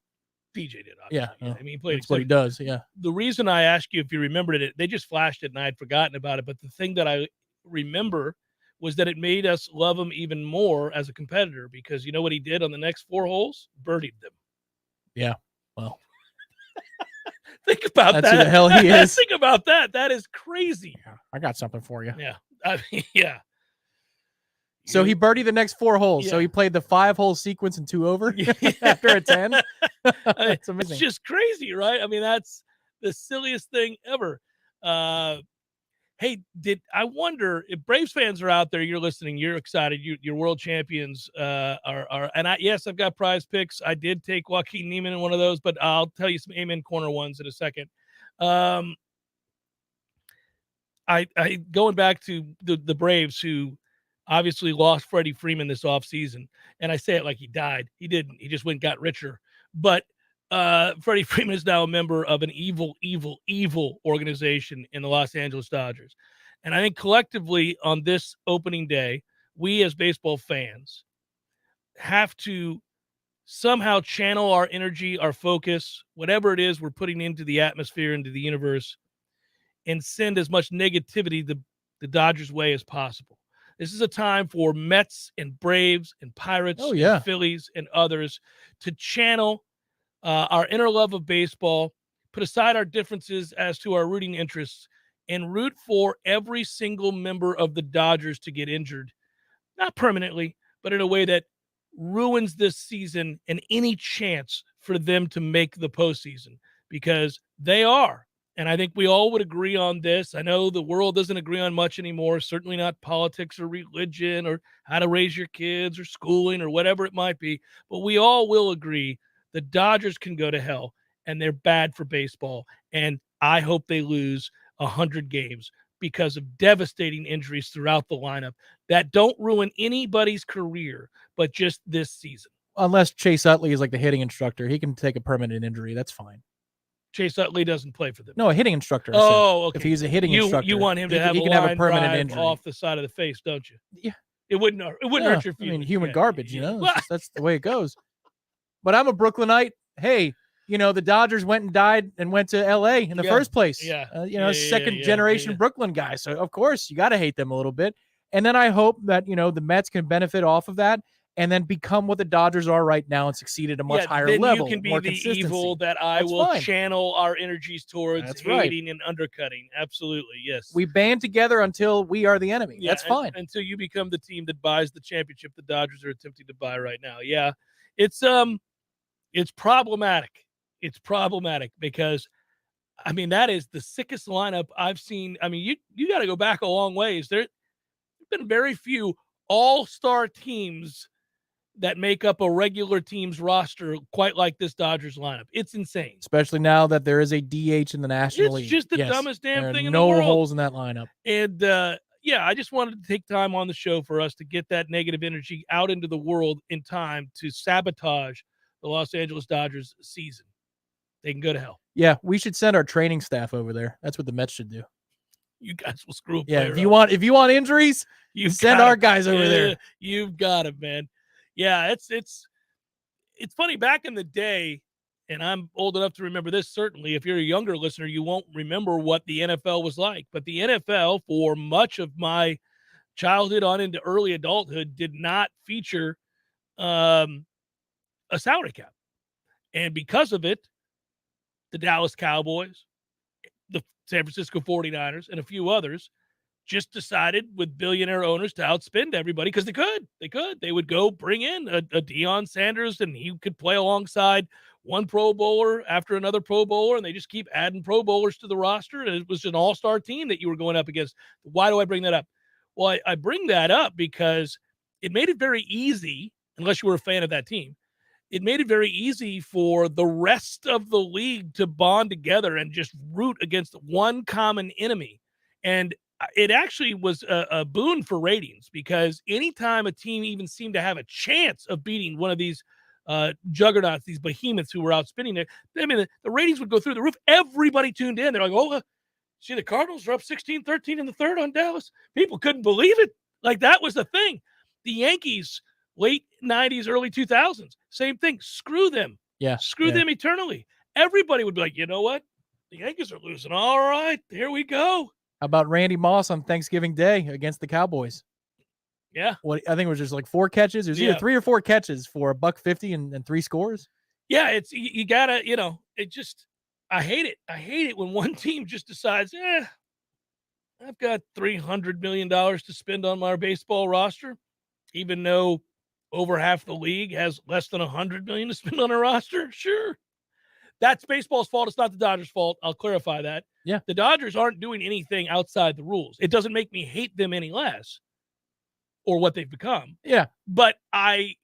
DJ did, obviously. Yeah. I mean, he played. That's what he does. Yeah. The reason I asked you if you remembered it, they just flashed it and I had forgotten about it. But the thing that I remember was that it made us love him even more as a competitor, because you know what he did on the next 4 holes? Birdied them. Yeah. Well, think about that's that. who the hell he is. Think about that. That is crazy. Yeah, I got something for you. Yeah. I mean, yeah. So he birdied the next 4 holes. Yeah. So he played the 5-hole sequence in 2 over after a 10. That's amazing. It's just crazy, right? I mean, that's the silliest thing ever. Hey, I wonder if Braves fans are out there, you're listening, you're excited, your world champions and yes, I've got prize picks. I did take Joaquin Niemann in one of those, but I'll tell you some amen corner ones in a second. I going back to the Braves, who obviously lost Freddie Freeman this offseason, and I say it like he died. He didn't. He just went and got richer. But Freddie Freeman is now a member of an evil, evil, evil organization in the Los Angeles Dodgers. And I think collectively on this opening day, we as baseball fans have to somehow channel our energy, our focus, whatever it is we're putting into the atmosphere, into the universe, and send as much negativity the Dodgers' way as possible. This is a time for Mets and Braves and Pirates and Phillies and others to channel our inner love of baseball, put aside our differences as to our rooting interests, and root for every single member of the Dodgers to get injured, not permanently, but in a way that ruins this season and any chance for them to make the postseason, because they are. And I think we all would agree on this. I know the world doesn't agree on much anymore, certainly not politics or religion or how to raise your kids or schooling or whatever it might be. But we all will agree the Dodgers can go to hell, and they're bad for baseball. And I hope they lose 100 games because of devastating injuries throughout the lineup that don't ruin anybody's career, but just this season. Unless Chase Utley is like the hitting instructor. He can take a permanent injury. That's fine. Chase Utley doesn't play for them. No, a hitting instructor. Oh, okay. If he's a hitting instructor, you want him to have he a can have a line permanent drive injury off the side of the face, don't you? Yeah. It wouldn't hurt your feelings. I mean, human garbage, you know? Well, That's the way it goes. But I'm a Brooklynite. Hey, the Dodgers went and died and went to L.A. in the first place. Yeah. Second generation Brooklyn guy. So, of course, you got to hate them a little bit. And then I hope that, the Mets can benefit off of that and then become what the Dodgers are right now and succeed at a much higher then level. You can be more the consistency. evil that I That's will fine. channel our energies towards That's hating right. and undercutting. Absolutely, yes. We band together until we are the enemy. That's fine. Until you become the team that buys the championship the Dodgers are attempting to buy right now. Yeah, it's problematic. It's problematic because, I mean, that is the sickest lineup I've seen. I mean, you got to go back a long ways. There's been very few all-star teams that make up a regular team's roster quite like this Dodgers lineup. It's insane. Especially now that there is a DH in the National League. It's just the Yes, dumbest damn there are thing in no the world. holes in that lineup. And, I just wanted to take time on the show for us to get that negative energy out into the world in time to sabotage the Los Angeles Dodgers season. They can go to hell. Yeah, we should send our training staff over there. That's what the Mets should do. You guys will screw up. Yeah, if you want injuries, send our guys over there. You've got it, man. Yeah, it's funny. Back in the day, and I'm old enough to remember this, certainly. If you're a younger listener, you won't remember what the NFL was like. But the NFL, for much of my childhood on into early adulthood, did not feature a salary cap. And because of it, the Dallas Cowboys, the San Francisco 49ers, and a few others just decided with billionaire owners to outspend everybody because they could. They would go bring in a Deion Sanders, and he could play alongside one Pro Bowler after another Pro Bowler, and they just keep adding Pro Bowlers to the roster, and it was an all-star team that you were going up against. Why do I bring that up? Well, I bring that up because it made it very easy, unless you were a fan of that team, it made it very easy for the rest of the league to bond together and just root against one common enemy. And it actually was a boon for ratings, because anytime a team even seemed to have a chance of beating one of these juggernauts, these behemoths who were outspinning it, I mean, the ratings would go through the roof. Everybody tuned in. They're like, oh, see, the Cardinals are up 16-13 in the third on Dallas. People couldn't believe it. Like, that was the thing. The Yankees, late 90s, early 2000s, same thing. Screw them. Screw them eternally. Everybody would be like, you know what? The Yankees are losing. All right, there we go. How about Randy Moss on Thanksgiving Day against the Cowboys? Yeah. What, I think it was just like 4 catches. It was either 3 or 4 catches for $150 and 3 scores. Yeah, it's you gotta, it just, I hate it. I hate it when one team just decides, I've got $300 million to spend on my baseball roster, even though over half the league has less than $100 million to spend on a roster. Sure. That's baseball's fault. It's not the Dodgers' fault. I'll clarify that. Yeah. The Dodgers aren't doing anything outside the rules. It doesn't make me hate them any less or what they've become. Yeah. But I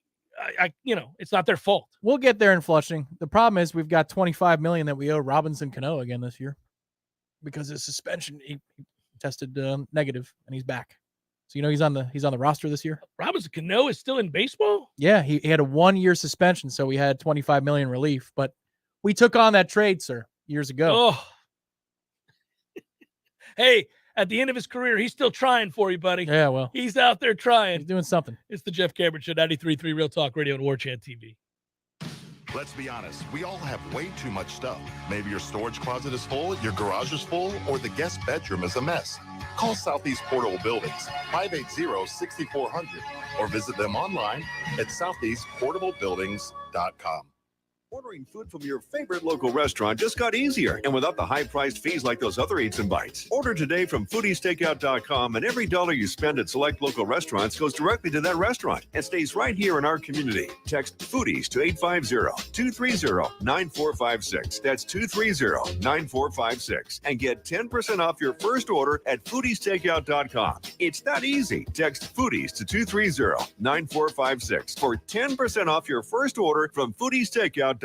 it's not their fault. We'll get there in Flushing. The problem is we've got $25 million that we owe Robinson Cano again this year because his suspension, he tested negative and he's back. So he's on the roster this year. Robinson Cano is still in baseball? Yeah, he had a 1-year suspension, so we had $25 million relief, but we took on that trade, sir, years ago. Oh. Hey, at the end of his career, he's still trying for you, buddy. Yeah, well. He's out there trying. He's doing something. It's the Jeff Cameron Show, 93.3 Real Talk Radio and Warchant TV. Let's be honest, we all have way too much stuff. Maybe your storage closet is full, your garage is full, or the guest bedroom is a mess. Call Southeast Portable Buildings, 580-6400, or visit them online at southeastportablebuildings.com. Ordering food from your favorite local restaurant just got easier and without the high-priced fees like those other Eats and Bites. Order today from foodiestakeout.com and every dollar you spend at select local restaurants goes directly to that restaurant and stays right here in our community. Text Foodies to 850-230-9456. That's 230-9456 and get 10% off your first order at foodiestakeout.com. It's that easy. Text Foodies to 230-9456 for 10% off your first order from foodiestakeout.com.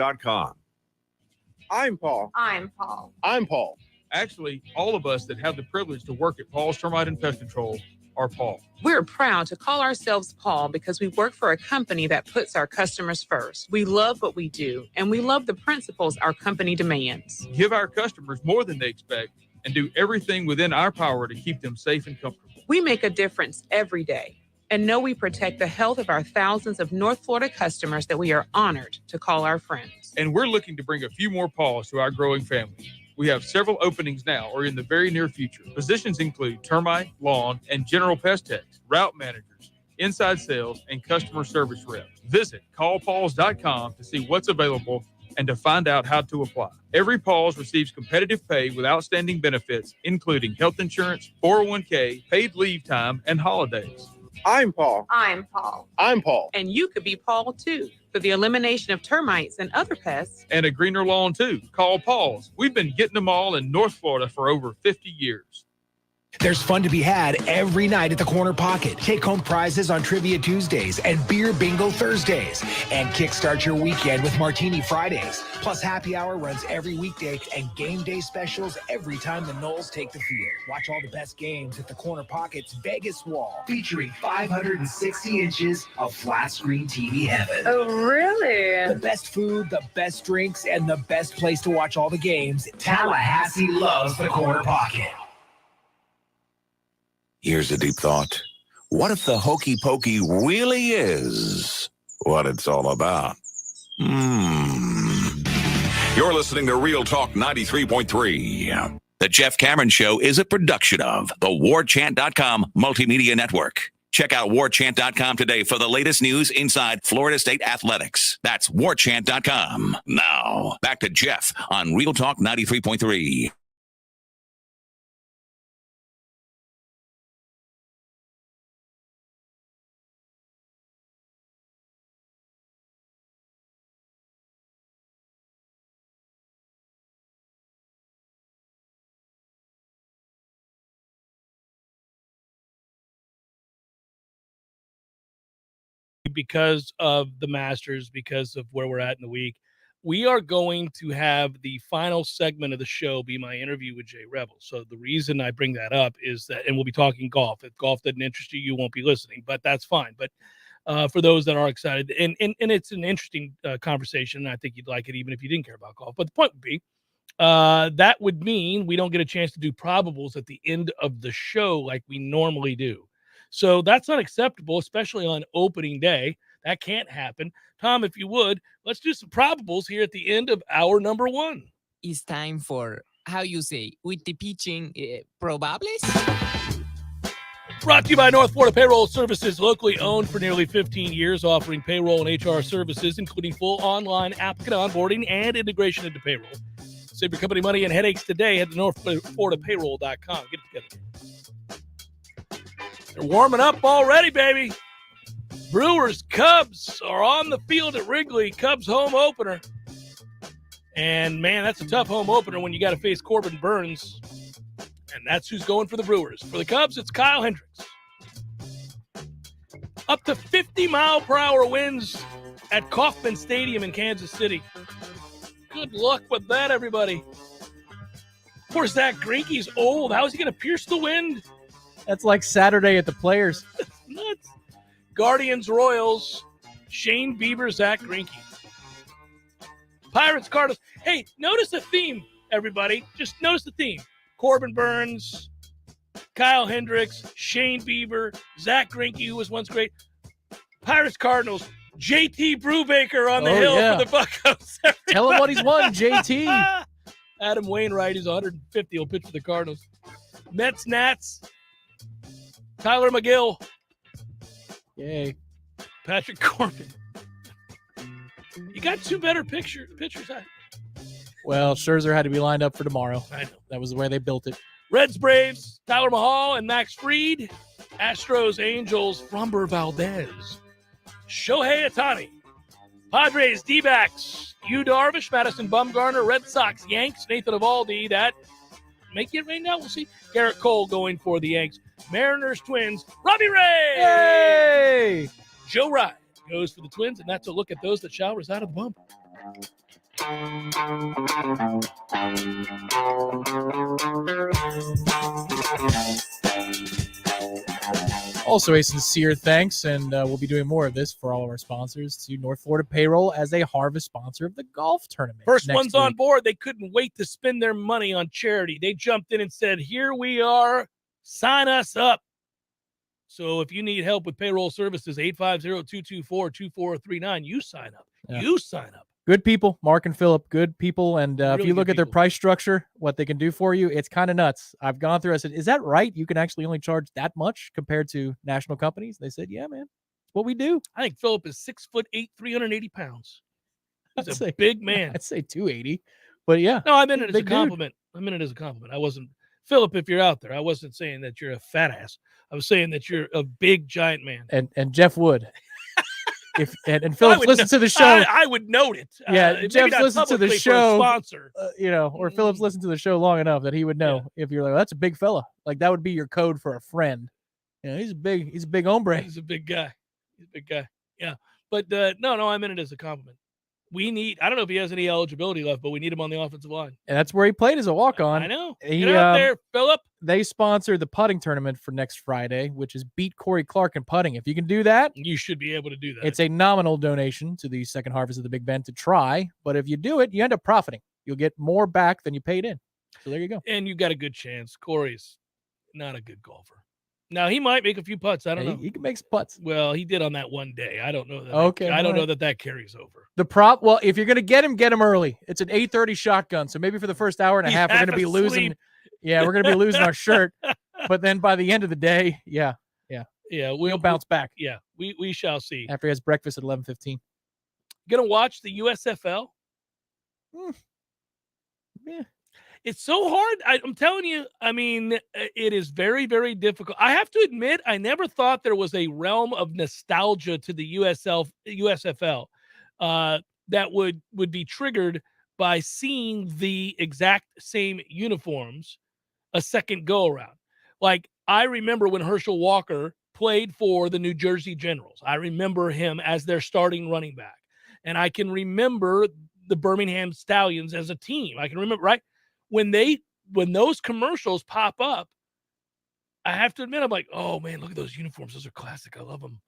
I'm Paul. I'm Paul. I'm Paul. Actually, all of us that have the privilege to work at Paul's Termite and Pest Control are Paul. We're proud to call ourselves Paul because we work for a company that puts our customers first. We love what we do, and we love the principles our company demands. Give our customers more than they expect and do everything within our power to keep them safe and comfortable. We make a difference every day and know we protect the health of our thousands of North Florida customers that we are honored to call our friends. And we're looking to bring a few more Pauls to our growing family. We have several openings now or in the very near future. Positions include termite, lawn, and general pest techs, route managers, inside sales, and customer service reps. Visit callpauls.com to see what's available and to find out how to apply. Every Pauls receives competitive pay with outstanding benefits, including health insurance, 401k, paid leave time, and holidays. I'm Paul. I'm Paul. I'm Paul. And you could be Paul, too, for the elimination of termites and other pests. And a greener lawn, too. Call Paul's. We've been getting them all in North Florida for over 50 years. There's fun to be had every night at the Corner Pocket. Take home prizes on Trivia Tuesdays and Beer Bingo Thursdays. And kickstart your weekend with Martini Fridays. Plus happy hour runs every weekday and game day specials every time the Noles take the field. Watch all the best games at the Corner Pocket's Vegas Wall, featuring 560 inches of flat screen TV heaven. Oh, really? The best food, the best drinks, and the best place to watch all the games. Tallahassee loves the Corner Pocket. Here's a deep thought. What if the hokey pokey really is what it's all about? You're listening to Real Talk 93.3. The Jeff Cameron Show is a production of the Warchant.com Multimedia Network. Check out Warchant.com today for the latest news inside Florida State athletics. That's Warchant.com. Now, back to Jeff on Real Talk 93.3. Because of the Masters, because of where we're at in the week, we are going to have the final segment of the show be my interview with Jay Revel. So the reason I bring that up is that, and we'll be talking golf. If golf doesn't interest you, you won't be listening, but that's fine. But for those that are excited, and it's an interesting conversation, I think you'd like it even if you didn't care about golf. But the point would be, that would mean we don't get a chance to do probables at the end of the show like we normally do. So that's not acceptable, especially on opening day. That can't happen. Tom, if you would, let's do some probables here at the end of hour number one. It's time for, how you say, with the pitching, probables? Brought to you by North Florida Payroll Services, locally owned for nearly 15 years, offering payroll and HR services, including full online applicant onboarding and integration into payroll. Save your company money and headaches today. Head to northfloridapayroll.com. Get it together. They're warming up already, baby. Brewers, Cubs are on the field at Wrigley. Cubs home opener. And, man, that's a tough home opener when you got to face Corbin Burns. And that's who's going for the Brewers. For the Cubs, it's Kyle Hendricks. Up to 50-mile-per-hour winds at Kauffman Stadium in Kansas City. Good luck with that, everybody. Poor Zach Greinke's old. How is he going to pierce the wind? That's like Saturday at the Players. Nuts. Guardians, Royals, Shane Bieber, Zach Greinke. Pirates, Cardinals. Hey, notice the theme, everybody. Just notice the theme. Corbin Burns, Kyle Hendricks, Shane Bieber, Zach Greinke, who was once great. Pirates, Cardinals, JT Brubaker on the hill for the Buccos. Tell him what he's won, JT. Adam Wainwright is 150. He'll pitch for the Cardinals. Mets, Nats, Tyler McGill. Yay. Patrick Corbin. You got two better pitchers. Well, Scherzer had to be lined up for tomorrow. I know. That was the way they built it. Reds, Braves, Tyler Mahal and Max Fried. Astros, Angels, Framber Valdez. Shohei Ohtani. Padres, D-backs, Yu Darvish, Madison Bumgarner, Red Sox, Yanks, Nathan Eovaldi. That may get rained out. We'll see. Garrett Cole going for the Yanks. Mariners, Twins, Robbie Ray. Yay! Joe Ryan goes for the Twins, and that's a look at those that shall reside at the bump. Also, a sincere thanks, and we'll be doing more of this for all of our sponsors, to North Florida Payroll as a harvest sponsor of the golf tournament. First ones on board, they couldn't wait to spend their money on charity. They jumped in and said, here we are, sign us up. So if you need help with payroll services, 850-224-2439, you sign up. Yeah. You sign up. Good people, Mark and Philip, good people. And if Really you look good at their people. price structure, what they can do for you, it's kind of nuts. I've gone through, I said, is that right? You can actually only charge that much compared to national companies? They said, yeah, man, it's what we do. I think Philip is 6'8", 380 pounds. He's I'd a say- big man. I'd say 280, but yeah. No, I meant it as a big dude. compliment. I meant it as a compliment. I wasn't, Philip, if you're out there, I wasn't saying that you're a fat ass. I was saying that you're a big, giant man. And Jeff Wood. And I Philip would listens no- to the show. I would note it. Yeah, Maybe Jeff's not listened to the publicly for a show, sponsor. Or Philip's listened to the show long enough that he would know if you're like, that's a big fella. Like that would be your code for a friend. You know, he's a big hombre. He's a big guy. Yeah. But no, I meant it as a compliment. We need, I don't know if he has any eligibility left, but we need him on the offensive line. And that's where he played as a walk-on. I know. He, Get out there, Philip. They sponsor the putting tournament for next Friday, which is beat Corey Clark in putting. If you can do that, You should be able to do that. it's a nominal donation to the second harvest of the Big Bend to try. But if you do it, you end up profiting. You'll get more back than you paid in. So there you go. And you got a good chance. Corey's not a good golfer. Now, he might make a few putts. I don't know. He can make some putts. Well, he did on that one day. I don't know that. Okay, I don't all know right. that carries over. Well, if you're going to get him early. It's an 8:30 shotgun. So maybe for the first hour and a He's half, we're going to half be losing. asleep. Yeah, we're going to be losing our shirt. But then by the end of the day, yeah, We'll bounce back. Yeah, we shall see. After he has breakfast at 11:15. Gonna watch the USFL? Yeah. It's so hard. I'm telling you, I mean, it is very, very difficult. I have to admit, I never thought there was a realm of nostalgia to the USFL that would be triggered by seeing the exact same uniforms a second go around. Like, I remember when Herschel Walker played for the New Jersey Generals. I remember him as their starting running back. And I can remember the Birmingham Stallions as a team. I can remember, right? When those commercials pop up, I have to admit, I'm like, oh man, look at those uniforms. Those are classic. I love them.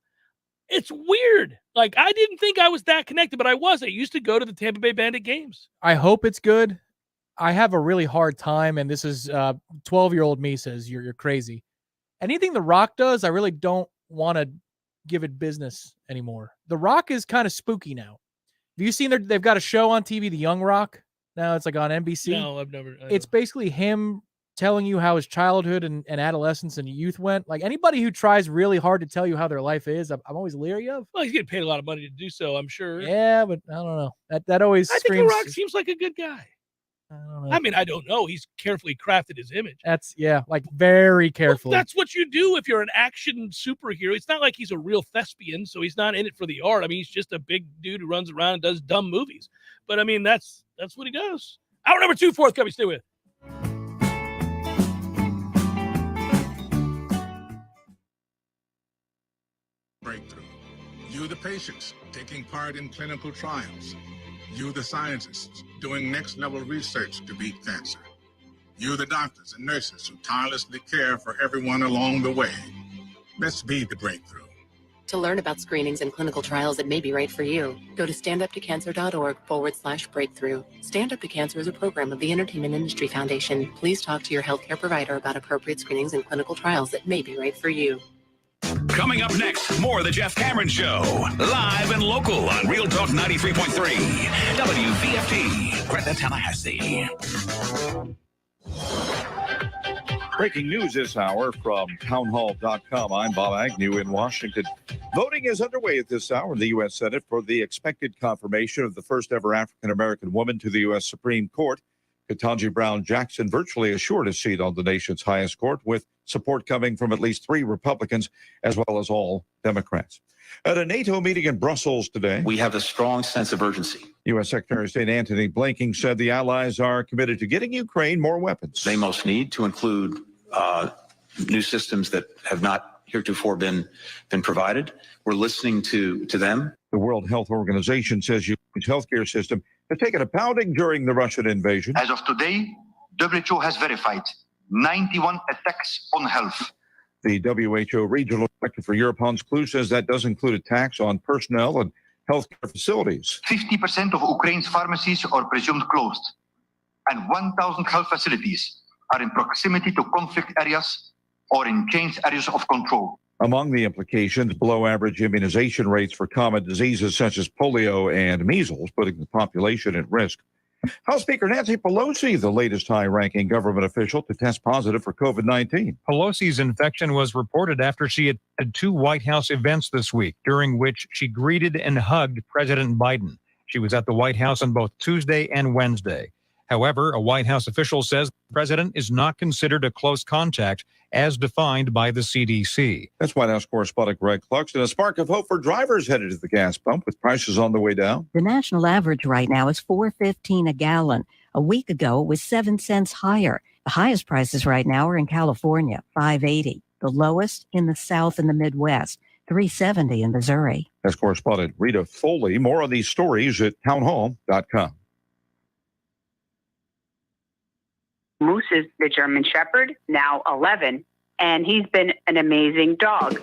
It's weird. Like, I didn't think I was that connected, but I was. I used to go to the Tampa Bay Bandit games. I hope it's good. I have a really hard time, and this is 12-year-old me says you're crazy. Anything The Rock does, I really don't want to give it business anymore. The Rock is kind of spooky now. Have you seen they've got a show on TV, The Young Rock? Now it's like on NBC. No, I've never. It's basically him telling you how his childhood and adolescence and youth went. Like anybody who tries really hard to tell you how their life is, I'm always leery of. Well, he's getting paid a lot of money to do so, I'm sure. Yeah, but I don't know. That always I think screams. The Rock seems like a good guy. I don't know. I mean, I don't know. He's carefully crafted his image. That's like very carefully. That's what you do if you're an action superhero. It's not like he's a real thespian, so he's not in it for the art. I mean, he's just a big dude who runs around and does dumb movies. But I mean, that's what he does. Hour number 2, fourth coming. Stay with. Breakthrough. You, the patients, taking part in clinical trials. You, the scientists, doing next-level research to beat cancer. You, the doctors and nurses who tirelessly care for everyone along the way. Let's be the breakthrough. To learn about screenings and clinical trials that may be right for you, go to standuptocancer.org/breakthrough. Stand Up to Cancer is a program of the Entertainment Industry Foundation. Please talk to your healthcare provider about appropriate screenings and clinical trials that may be right for you. Coming up next, more of the Jeff Cameron Show. Live and local on Real Talk 93.3. WVFT, Gretna, Tallahassee. Breaking news this hour from townhall.com. I'm Bob Agnew in Washington. Voting is underway at this hour in the U.S. Senate for the expected confirmation of the first ever African-American woman to the U.S. Supreme Court. Ketanji Brown Jackson virtually assured a seat on the nation's highest court, with support coming from at least 3 Republicans as well as all Democrats. At a NATO meeting in Brussels today, we have a strong sense of urgency. U.S. Secretary of State Antony Blinken said the allies are committed to getting Ukraine more weapons. They most need to include new systems that have not heretofore been provided. We're listening to them. The World Health Organization says Ukraine's healthcare system has taken a pounding during the Russian invasion. As of today, WHO has verified 91 attacks on health. The WHO Regional Director for Europe, Hans Klug, says that does include attacks on personnel and healthcare facilities. 50% of Ukraine's pharmacies are presumed closed, and 1,000 health facilities are in proximity to conflict areas or in changed areas of control. Among the implications, below average immunization rates for common diseases such as polio and measles, putting the population at risk. House Speaker Nancy Pelosi, the latest high-ranking government official to test positive for COVID-19. Pelosi's infection was reported after she attended 2 White House events this week, during which she greeted and hugged President Biden. She was at the White House on both Tuesday and Wednesday. However, a White House official says the president is not considered a close contact as defined by the CDC. That's White House correspondent Greg Cluxton. A spark of hope for drivers headed to the gas pump with prices on the way down. The national average right now is $4.15 a gallon. A week ago, it was 7 cents higher. The highest prices right now are in California, $5.80. The lowest in the South and the Midwest, $3.70 in Missouri. That's correspondent Rita Foley. More on these stories at townhall.com. Moose is the German Shepherd, now 11, and he's been an amazing dog.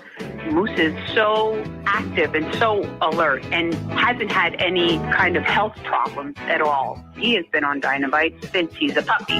Moose is so active and so alert and hasn't had any kind of health problems at all. He has been on Dinovite since he's a puppy.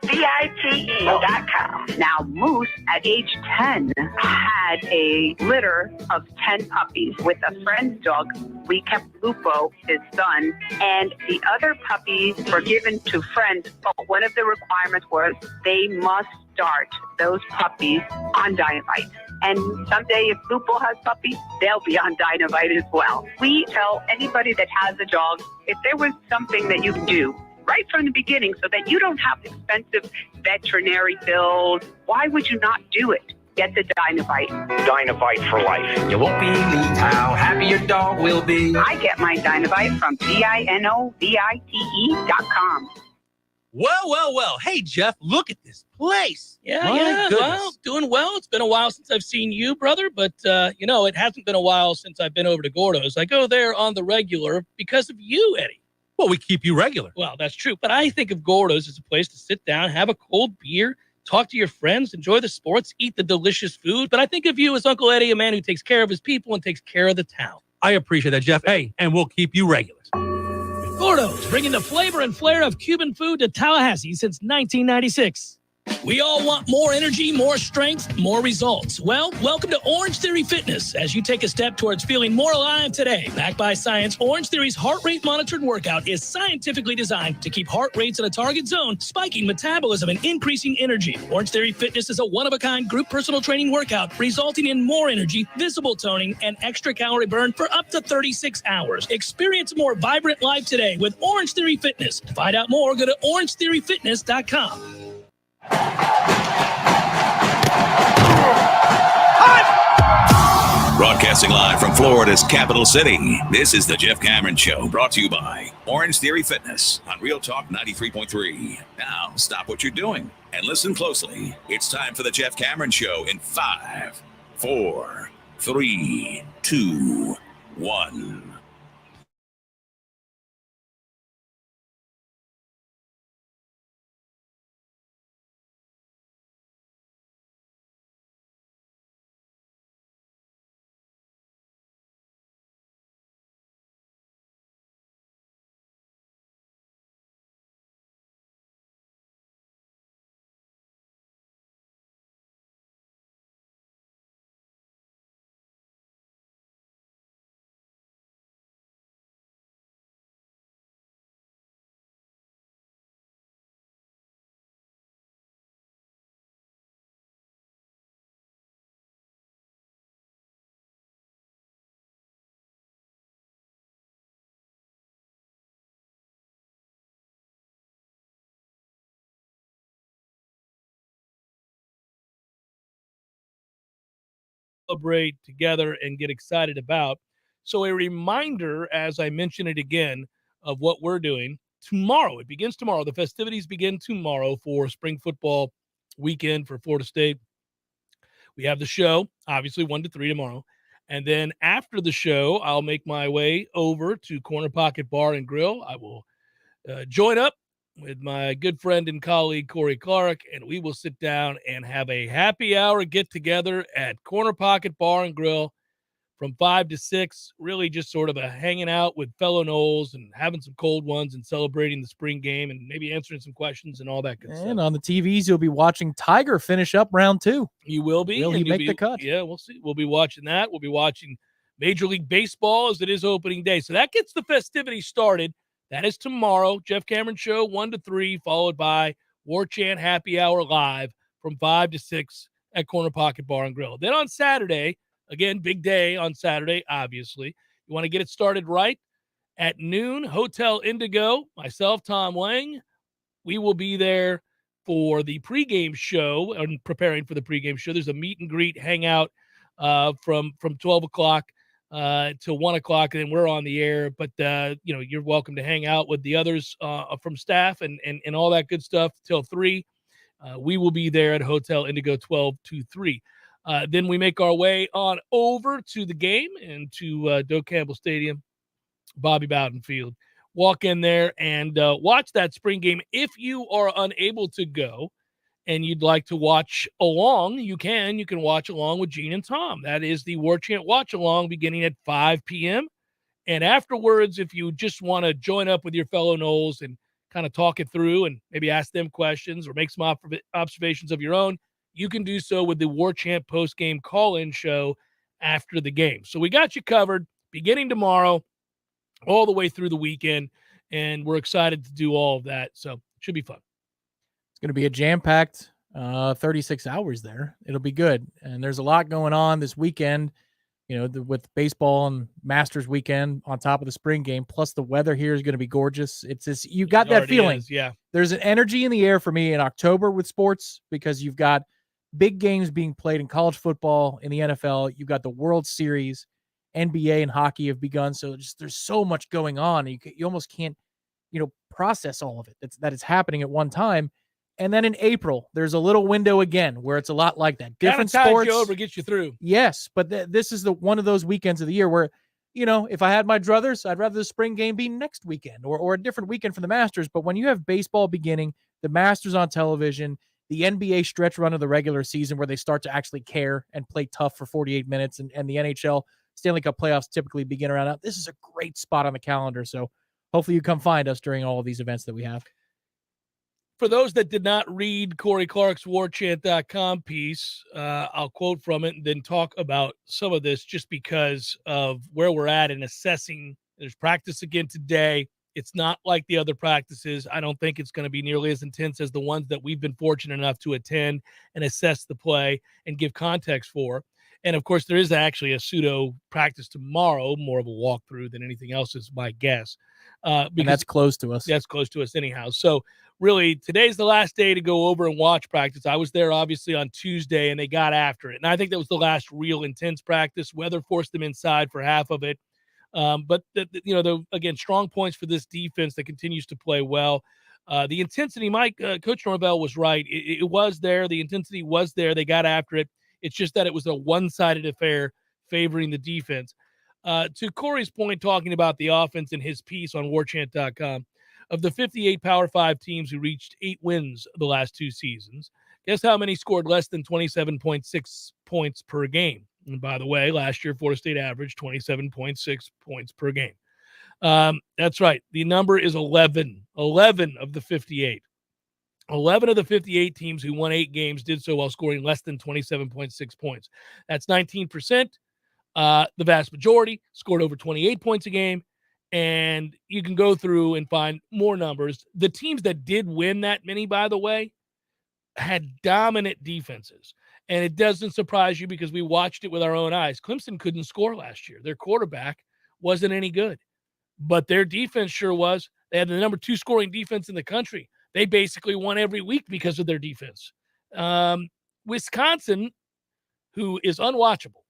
DINOVITE.com. Now, Moose, at age 10, had a litter of 10 puppies with a friend's dog. We kept Lupo, his son, and the other puppies were given to friends. But one of the requirements was they must start those puppies on Dinovite. And someday, if Lupo has puppies, they'll be on Dinovite as well. We tell anybody that has a dog, if there was something that you can do right from the beginning so that you don't have expensive veterinary bills, why would you not do it? Get the Dinovite. Dinovite for life. You won't believe how happy your dog will be. I get my Dinovite from DINOVITE.com. Well. Hey, Jeff, look at this place. Yeah. Well, doing well. It's been a while since I've seen you, brother, but, it hasn't been a while since I've been over to Gordo's. I go there on the regular because of you, Eddie. Well, we keep you regular. Well, that's true. But I think of Gordo's as a place to sit down, have a cold beer, talk to your friends, enjoy the sports, eat the delicious food. But I think of you as Uncle Eddie, a man who takes care of his people and takes care of the town. I appreciate that, Jeff. Hey, and we'll keep you regular. Gordo's, bringing the flavor and flair of Cuban food to Tallahassee since 1996. We all want more energy, more strength, more results. Well, welcome to Orange Theory Fitness as you take a step towards feeling more alive today. Backed by science, Orange Theory's heart rate monitored workout is scientifically designed to keep heart rates in a target zone, spiking metabolism and increasing energy. Orange Theory Fitness is a one-of-a-kind group personal training workout resulting in more energy, visible toning, and extra calorie burn for up to 36 hours. Experience a more vibrant life today with Orange Theory Fitness. To find out more, go to orangetheoryfitness.com. Broadcasting live from Florida's capital city, this is the Jeff Cameron Show, brought to you by Orange Theory Fitness on Real Talk 93.3. Now, stop what you're doing and listen closely. It's time for the Jeff Cameron Show in 5, 4, 3, 2, 1. celebrate together and get excited about. So a reminder, as I mention it again, of what we're doing tomorrow. It begins tomorrow. The festivities begin tomorrow for spring football weekend for Florida State. We have the show, obviously 1 to 3 tomorrow. And then after the show, I'll make my way over to Corner Pocket Bar and Grill. I will join up with my good friend and colleague, Corey Clark, and we will sit down and have a happy hour get-together at Corner Pocket Bar and Grill from 5 to 6, really just sort of a hanging out with fellow Noles and having some cold ones and celebrating the spring game and maybe answering some questions and all that good stuff. And on the TVs, you'll be watching Tiger finish up round 2. You will be. Will he make the cut? Yeah, we'll see. We'll be watching that. We'll be watching Major League Baseball as it is opening day. So that gets the festivities started. That is tomorrow. Jeff Cameron Show, 1 to 3, followed by Warchant Happy Hour Live from 5 to 6 at Corner Pocket Bar and Grill. Then on Saturday, again, big day on Saturday, obviously. You want to get it started right at noon, Hotel Indigo. Myself, Tom Lang, we will be there for the pregame show and preparing for the pregame show. There's a meet and greet hangout from 12 o'clock till 1 o'clock, and then we're on the air. But, you're welcome to hang out with the others from staff and all that good stuff till 3. We will be there at Hotel Indigo 12 to 3. Then we make our way on over to the game and to Doe Campbell Stadium, Bobby Bowden Field. Walk in there and watch that spring game. If you are unable to go and you'd like to watch along, you can watch along with Gene and Tom. That is the Warchant Watch Along beginning at 5 p.m. And afterwards, if you just want to join up with your fellow Noles and kind of talk it through and maybe ask them questions or make some observations of your own, you can do so with the Warchant post-game call-in show after the game. So we got you covered beginning tomorrow all the way through the weekend, and we're excited to do all of that. So it should be fun. It's going to be a jam-packed 36 hours there. It'll be good. And there's a lot going on this weekend, with baseball and Masters weekend on top of the spring game. Plus the weather here is going to be gorgeous. It's just, you got that feeling. Yeah. There's an energy in the air for me in October with sports because you've got big games being played in college football, in the NFL. You've got the World Series, NBA and hockey have begun. So there's so much going on. You almost can't, process all of it that is happening at one time. And then in April, there's a little window again where it's a lot like that. Different sports. sports. You over, gets you through. Yes, but this is one of those weekends of the year where, if I had my druthers, I'd rather the spring game be next weekend or a different weekend for the Masters. But when you have baseball beginning, the Masters on television, the NBA stretch run of the regular season where they start to actually care and play tough for 48 minutes, and the NHL Stanley Cup playoffs typically begin around now. This is a great spot on the calendar. So hopefully you come find us during all of these events that we have. For those that did not read Corey Clark's Warchant.com piece, I'll quote from it and then talk about some of this just because of where we're at in assessing. There's practice again today. It's not like the other practices. I don't think it's going to be nearly as intense as the ones that we've been fortunate enough to attend and assess the play and give context for. And, of course, there is actually a pseudo practice tomorrow, more of a walkthrough than anything else is my guess. And that's close to us. That's close to us anyhow. So, really, today's the last day to go over and watch practice. I was there, obviously, on Tuesday, and they got after it. And I think that was the last real intense practice. Weather forced them inside for half of it. But, again, strong points for this defense that continues to play well. The intensity, Coach Norvell was right. It was there. The intensity was there. They got after it. It's just that it was a one-sided affair favoring the defense. To Corey's point, talking about the offense in his piece on Warchant.com, of the 58 Power 5 teams who reached 8 wins the last 2 seasons, guess how many scored less than 27.6 points per game? And by the way, last year, Florida State averaged 27.6 points per game. That's right. The number is 11. 11 of the 58. 11 of the 58 teams who won 8 games did so while scoring less than 27.6 points. That's 19%. The vast majority scored over 28 points a game. And you can go through and find more numbers. The teams that did win that many, by the way, had dominant defenses. And it doesn't surprise you because we watched it with our own eyes. Clemson couldn't score last year. Their quarterback wasn't any good. But their defense sure was. They had the number 2 scoring defense in the country. They basically won every week because of their defense. Wisconsin, who is unwatchable,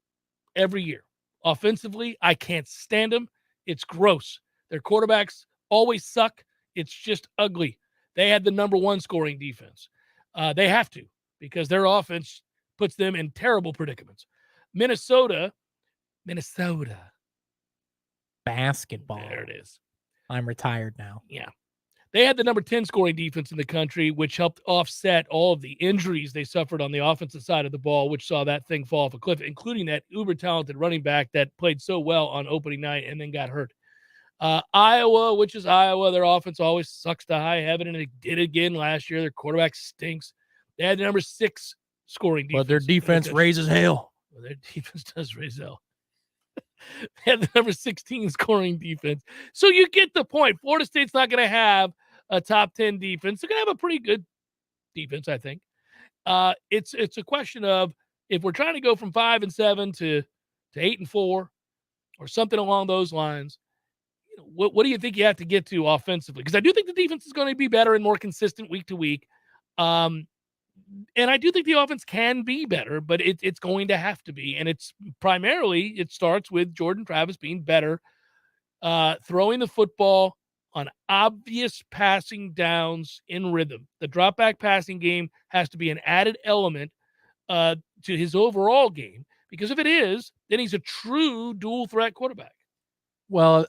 every year. Offensively, I can't stand them. It's gross. Their quarterbacks always suck. It's just ugly. They had the number 1 scoring defense. They have to, because their offense puts them in terrible predicaments. Minnesota. Basketball. There it is. I'm retired now. Yeah. They had the number 10 scoring defense in the country, which helped offset all of the injuries they suffered on the offensive side of the ball, which saw that thing fall off a cliff, including that uber-talented running back that played so well on opening night and then got hurt. Iowa, which is Iowa, their offense always sucks to high heaven, and they did it again last year. Their quarterback stinks. They had the number 6 scoring defense. But their defense raises hell. Well, their defense does raise hell. They had the number 16 scoring defense. So you get the point. Florida State's not going to have a top 10 defense. They're going to have a pretty good defense, I think. It's a question of, if we're trying to go from 5-7 to 8-4 or something along those lines, what do you think you have to get to offensively? Because I do think the defense is going to be better and more consistent week to week. And I do think the offense can be better, but it's going to have to be. And it starts with Jordan Travis being better, throwing the football on obvious passing downs in rhythm. The drop back passing game has to be an added element to his overall game, because if it is, then he's a true dual threat quarterback. Well,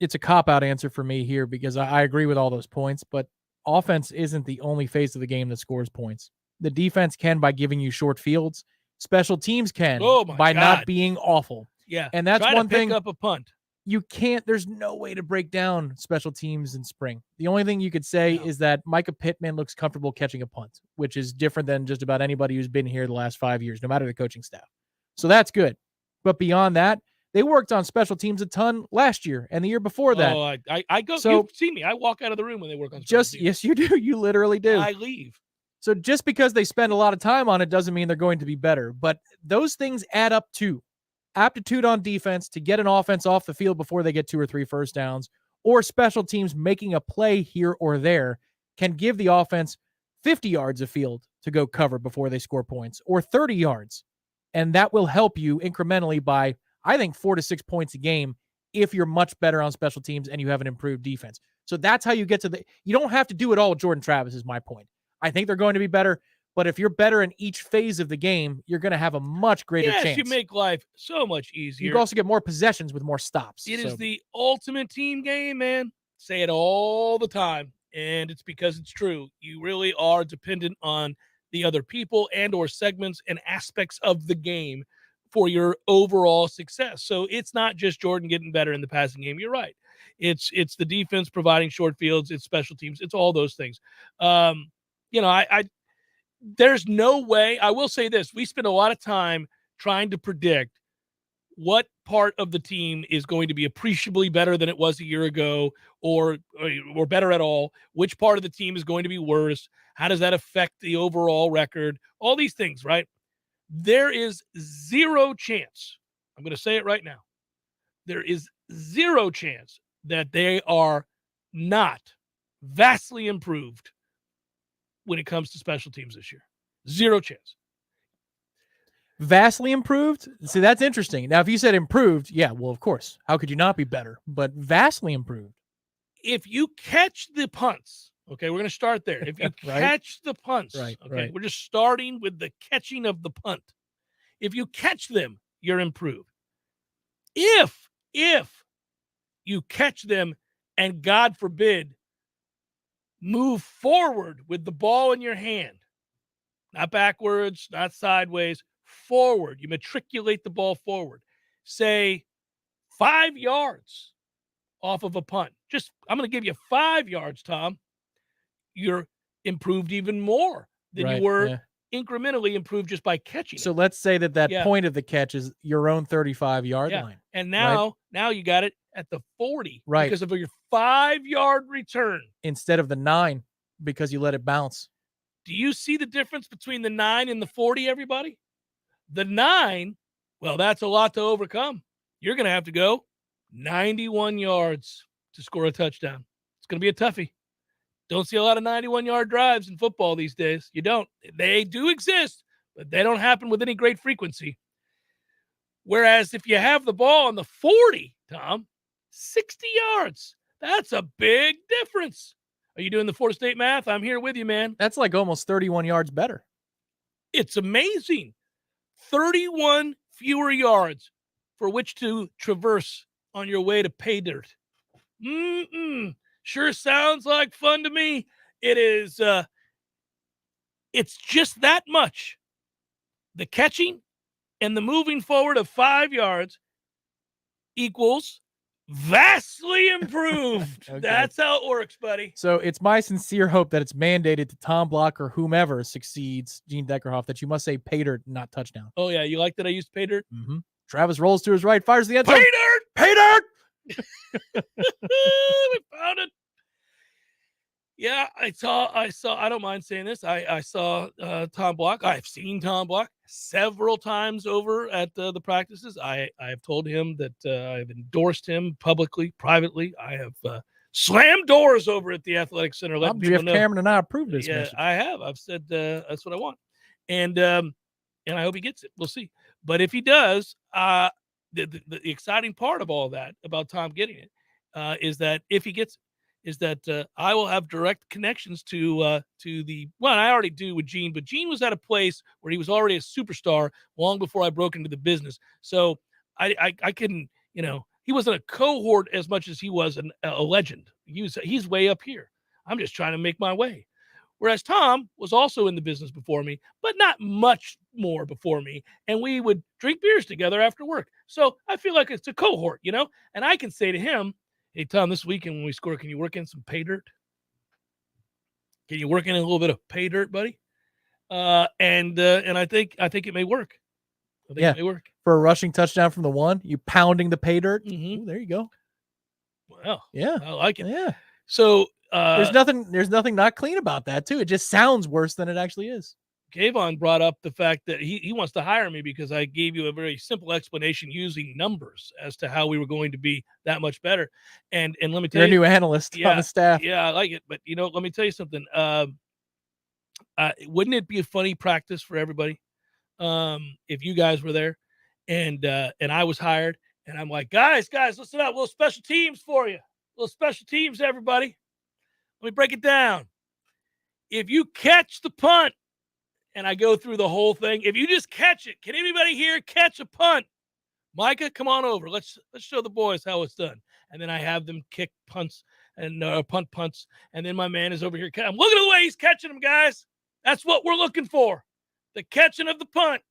it's a cop-out answer for me here, because I agree with all those points, but offense isn't the only phase of the game that scores points. The defense can by giving you short fields. Special teams can by not being awful. Yeah. And that's Try one to pick thing. up a punt. You can't, there's no way to break down special teams in spring. The only thing you could say is that Micah Pittman looks comfortable catching a punt, which is different than just about anybody who's been here the last 5 years, no matter the coaching staff. So that's good. But beyond that, they worked on special teams a ton last year and the year before that. Oh, I go. So, you've seen me. I walk out of the room when they work on special teams. Yes, you do. You literally do. I leave. So just because they spend a lot of time on it doesn't mean they're going to be better. But those things add up to aptitude on defense to get an offense off the field before they get 2 or 3 first downs, or special teams making a play here or there can give the offense 50 yards of field to go cover before they score points, or 30 yards. And that will help you incrementally by, I think, 4 to 6 points a game if you're much better on special teams and you have an improved defense. So that's how you get to you don't have to do it all with Jordan Travis, is my point. I think they're going to be better, but if you're better in each phase of the game, you're going to have a much greater chance. You make life so much easier. You can also get more possessions with more stops. It is the ultimate team game, man. Say it all the time, and it's because it's true. You really are dependent on the other people and or segments and aspects of the game for your overall success. So it's not just Jordan getting better in the passing game. You're right. It's the defense providing short fields. It's special teams. It's all those things. There's no way. I will say this. We spend a lot of time trying to predict what part of the team is going to be appreciably better than it was a year ago, or better at all. Which part of the team is going to be worse? How does that affect the overall record? All these things, right? There is zero chance. I'm going to say it right now. There is zero chance that they are not vastly improved when it comes to special teams this year. Zero chance. Vastly improved? See, that's interesting. Now, if you said improved, yeah, well, of course. How could you not be better? But vastly improved. If you catch the punts, okay, we're going to start there. If you Right. catch the punts, Right, okay, right. we're just starting with the catching of the punt. If you catch them, you're improved. If you catch them and, God forbid, move forward with the ball in your hand, not backwards, not sideways, forward. You matriculate the ball forward. Say 5 yards off of a punt. I'm going to give you 5 yards, Tom. You're improved even more than Right, you were yeah. incrementally improved just by catching So it. let's say that Yeah. point of the catch is your own 35-yard Yeah. line. And right? now you got it at the 40 Right. because of your 5-yard return. Instead of the 9 because you let it bounce. Do you see the difference between the 9 and the 40, everybody? The 9, well, that's a lot to overcome. You're going to have to go 91 yards to score a touchdown. It's going to be a toughie. Don't see a lot of 91-yard drives in football these days. You don't. They do exist, but they don't happen with any great frequency. Whereas if you have the ball on the 40, Tom, 60 yards. That's a big difference. Are you doing the Florida State math? I'm here with you, man. That's like almost 31 yards better. It's amazing. 31 fewer yards for which to traverse on your way to pay dirt. Sure sounds like fun to me. It is. It's just that much. The catching and the moving forward of 5 yards equals vastly improved. Okay. That's how it works, buddy. So it's my sincere hope that it's mandated to Tom Block or whomever succeeds Gene Deckerhoff that you must say pay dirt, not touchdown. Oh, yeah. You like that I used pay dirt? Mm-hmm. Travis rolls to his right, fires the end zone. Pay dirt! Pay dirt! We found it. Yeah, I saw, I don't mind saying this. I saw Tom Block. I've seen Tom Block several times over at the practices. I have told him that I've endorsed him publicly, privately. I have slammed doors over at the Athletic Center. Bob, Jeff Cameron and I approved this Yeah, message. I have. I've said that's what I want. And I hope he gets it. We'll see. But if he does, the exciting part of all that, about Tom getting it, is that if he gets it, is that I will have direct connections to the, well, I already do with Gene, but Gene was at a place where he was already a superstar long before I broke into the business. So I couldn't, he wasn't a cohort as much as he was a legend. He's way up here. I'm just trying to make my way. Whereas Tom was also in the business before me, but not much more before me. And we would drink beers together after work. So I feel like it's a cohort, and I can say to him, hey, Tom, this weekend when we score, can you work in some pay dirt? Can you work in a little bit of pay dirt, buddy? And I think it may work. It may work. For a rushing touchdown from the one, you pounding the pay dirt. Mm-hmm. Ooh, there you go. Well, yeah, I like it. Yeah. So there's nothing not clean about that too. It just sounds worse than it actually is. Kayvon brought up the fact that he wants to hire me because I gave you a very simple explanation using numbers as to how we were going to be that much better. And let me tell You're you, a new analyst on the staff. Yeah, I like it. But let me tell you something. Wouldn't it be a funny practice for everybody if you guys were there and I was hired and I'm like, guys, listen up, little special teams for you. Little special teams, everybody. Let me break it down. If you catch the punt, and I go through the whole thing. If you just catch it, can anybody here catch a punt? Micah, come on over. Let's show the boys how it's done. And then I have them kick punts and punt punts. And then my man is over here. I'm looking at the way he's catching them, guys. That's what we're looking for. The catching of the punt.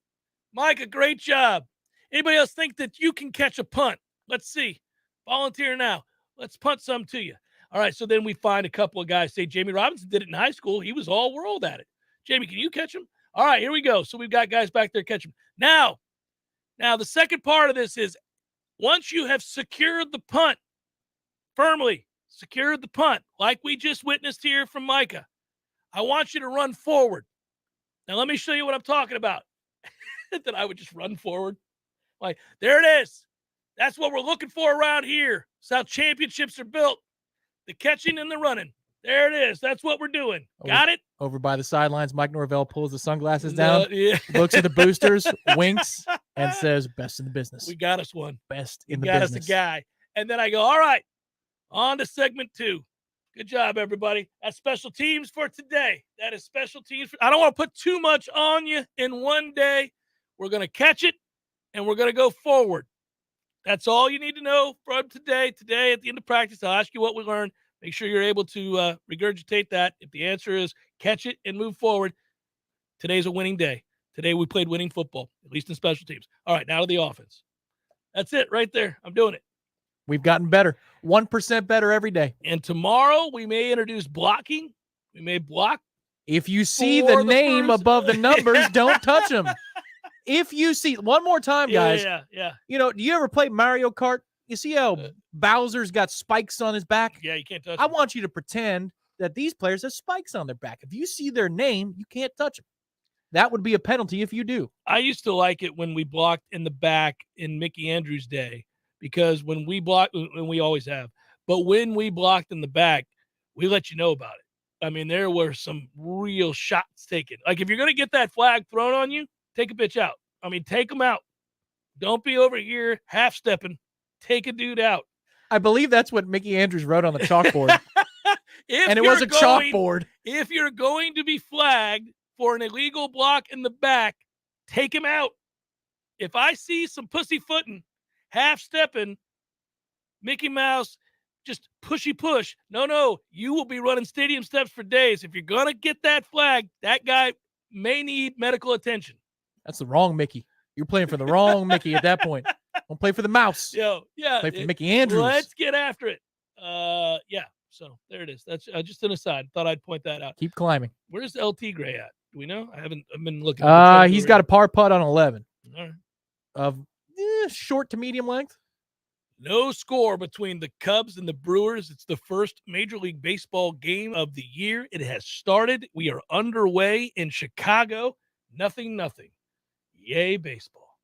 Micah, great job. Anybody else think that you can catch a punt? Let's see. Volunteer now. Let's punt some to you. All right, so then we find a couple of guys. Say Jamie Robinson did it in high school. He was all world at it. Jamie, can you catch him? All right, here we go. So we've got guys back there catching. Now, the second part of this is once you have secured the punt, firmly secured the punt, like we just witnessed here from Micah, I want you to run forward. Now, let me show you what I'm talking about. That I would just run forward. Like, there it is. That's what we're looking for around here. That's how championships are built. The catching and the running. There it is. That's what we're doing. Got it? Over by the sidelines, Mike Norvell pulls the sunglasses down, Yeah. looks at the boosters, winks, and says, best in the business. We got us one. Best in We the got business. us a guy. And then I go, all right, on to segment 2. Good job, everybody. That's special teams for today. That is special teams. I don't want to put too much on you in one day. We're going to catch it, and we're going to go forward. That's all you need to know from today. Today, at the end of practice, I'll ask you what we learned. Make sure you're able to regurgitate that. If the answer is catch it and move forward, today's a winning day. Today we played winning football, at least in special teams. All right, now to the offense. That's it right there. I'm doing it. We've gotten better. 1% better every day. And tomorrow we may introduce blocking. We may block. If you see the name above the numbers, don't touch them. If you see, one more time, guys. Yeah. Do you ever play Mario Kart? You see how Bowser's got spikes on his back? Yeah, you can't touch I them. want you to pretend that these players have spikes on their back. If you see their name, you can't touch them. That would be a penalty if you do. I used to like it when we blocked in the back in Mickey Andrews' day, because when we blocked, and we always have, but when we blocked in the back, we let you know about it. I mean, there were some real shots taken. Like, if you're going to get that flag thrown on you, take a bitch out. I mean, take them out. Don't be over here half-stepping. Take a dude out. I believe that's what Mickey Andrews wrote on the chalkboard. And it was a chalkboard. If you're going to be flagged for an illegal block in the back, take him out. If I see some pussyfooting, half-stepping, Mickey Mouse, just pushy push. No, you will be running stadium steps for days. If you're going to get that flag, that guy may need medical attention. That's the wrong Mickey. You're playing for the wrong Mickey at that point. Don't play for the mouse. Yeah. Play for Mickey Andrews. Let's get after it. Yeah. So there it is. That's just an aside. Thought I'd point that out. Keep climbing. Where's LT Gray at? Do we know? I've been looking. He's got a par putt on 11. All right. Of short to medium length. No score between the Cubs and the Brewers. It's the first Major League Baseball game of the year. It has started. We are underway in Chicago. 0-0. Yay, baseball.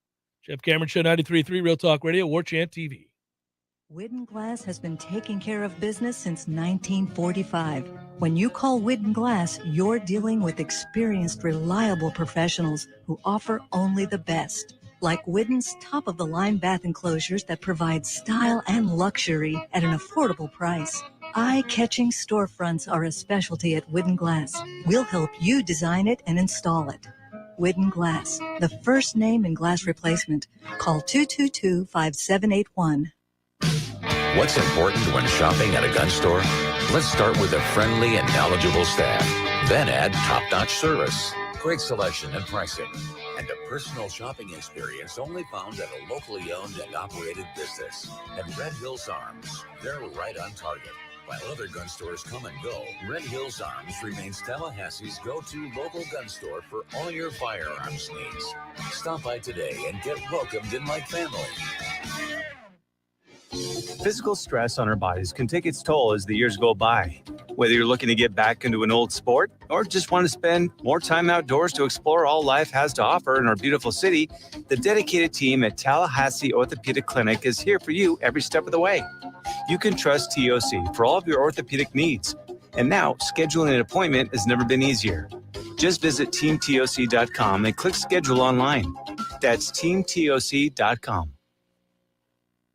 Jeff Cameron Show, 93.3 Real Talk Radio, Warchant TV. Whidden Glass has been taking care of business since 1945. When you call Whidden Glass, you're dealing with experienced, reliable professionals who offer only the best. Like Whidden's top-of-the-line bath enclosures that provide style and luxury at an affordable price. Eye-catching storefronts are a specialty at Whidden Glass. We'll help you design it and install it. Whidden Glass, the first name in glass replacement. Call 222-5781. What's important when shopping at a gun store? Let's start with a friendly and knowledgeable staff. Then add top-notch service, great selection and pricing, and a personal shopping experience only found at a locally owned and operated business. And Red Hills Arms, they're right on target. While other gun stores come and go, Red Hills Arms remains Tallahassee's go-to local gun store for all your firearms needs. Stop by today and get welcomed in like family. Physical stress on our bodies can take its toll as the years go by. Whether you're looking to get back into an old sport or just want to spend more time outdoors to explore all life has to offer in our beautiful city, the dedicated team at Tallahassee Orthopedic Clinic is here for you every step of the way. You can trust TOC for all of your orthopedic needs. And now, scheduling an appointment has never been easier. Just visit teamtoc.com and click schedule online. That's teamtoc.com.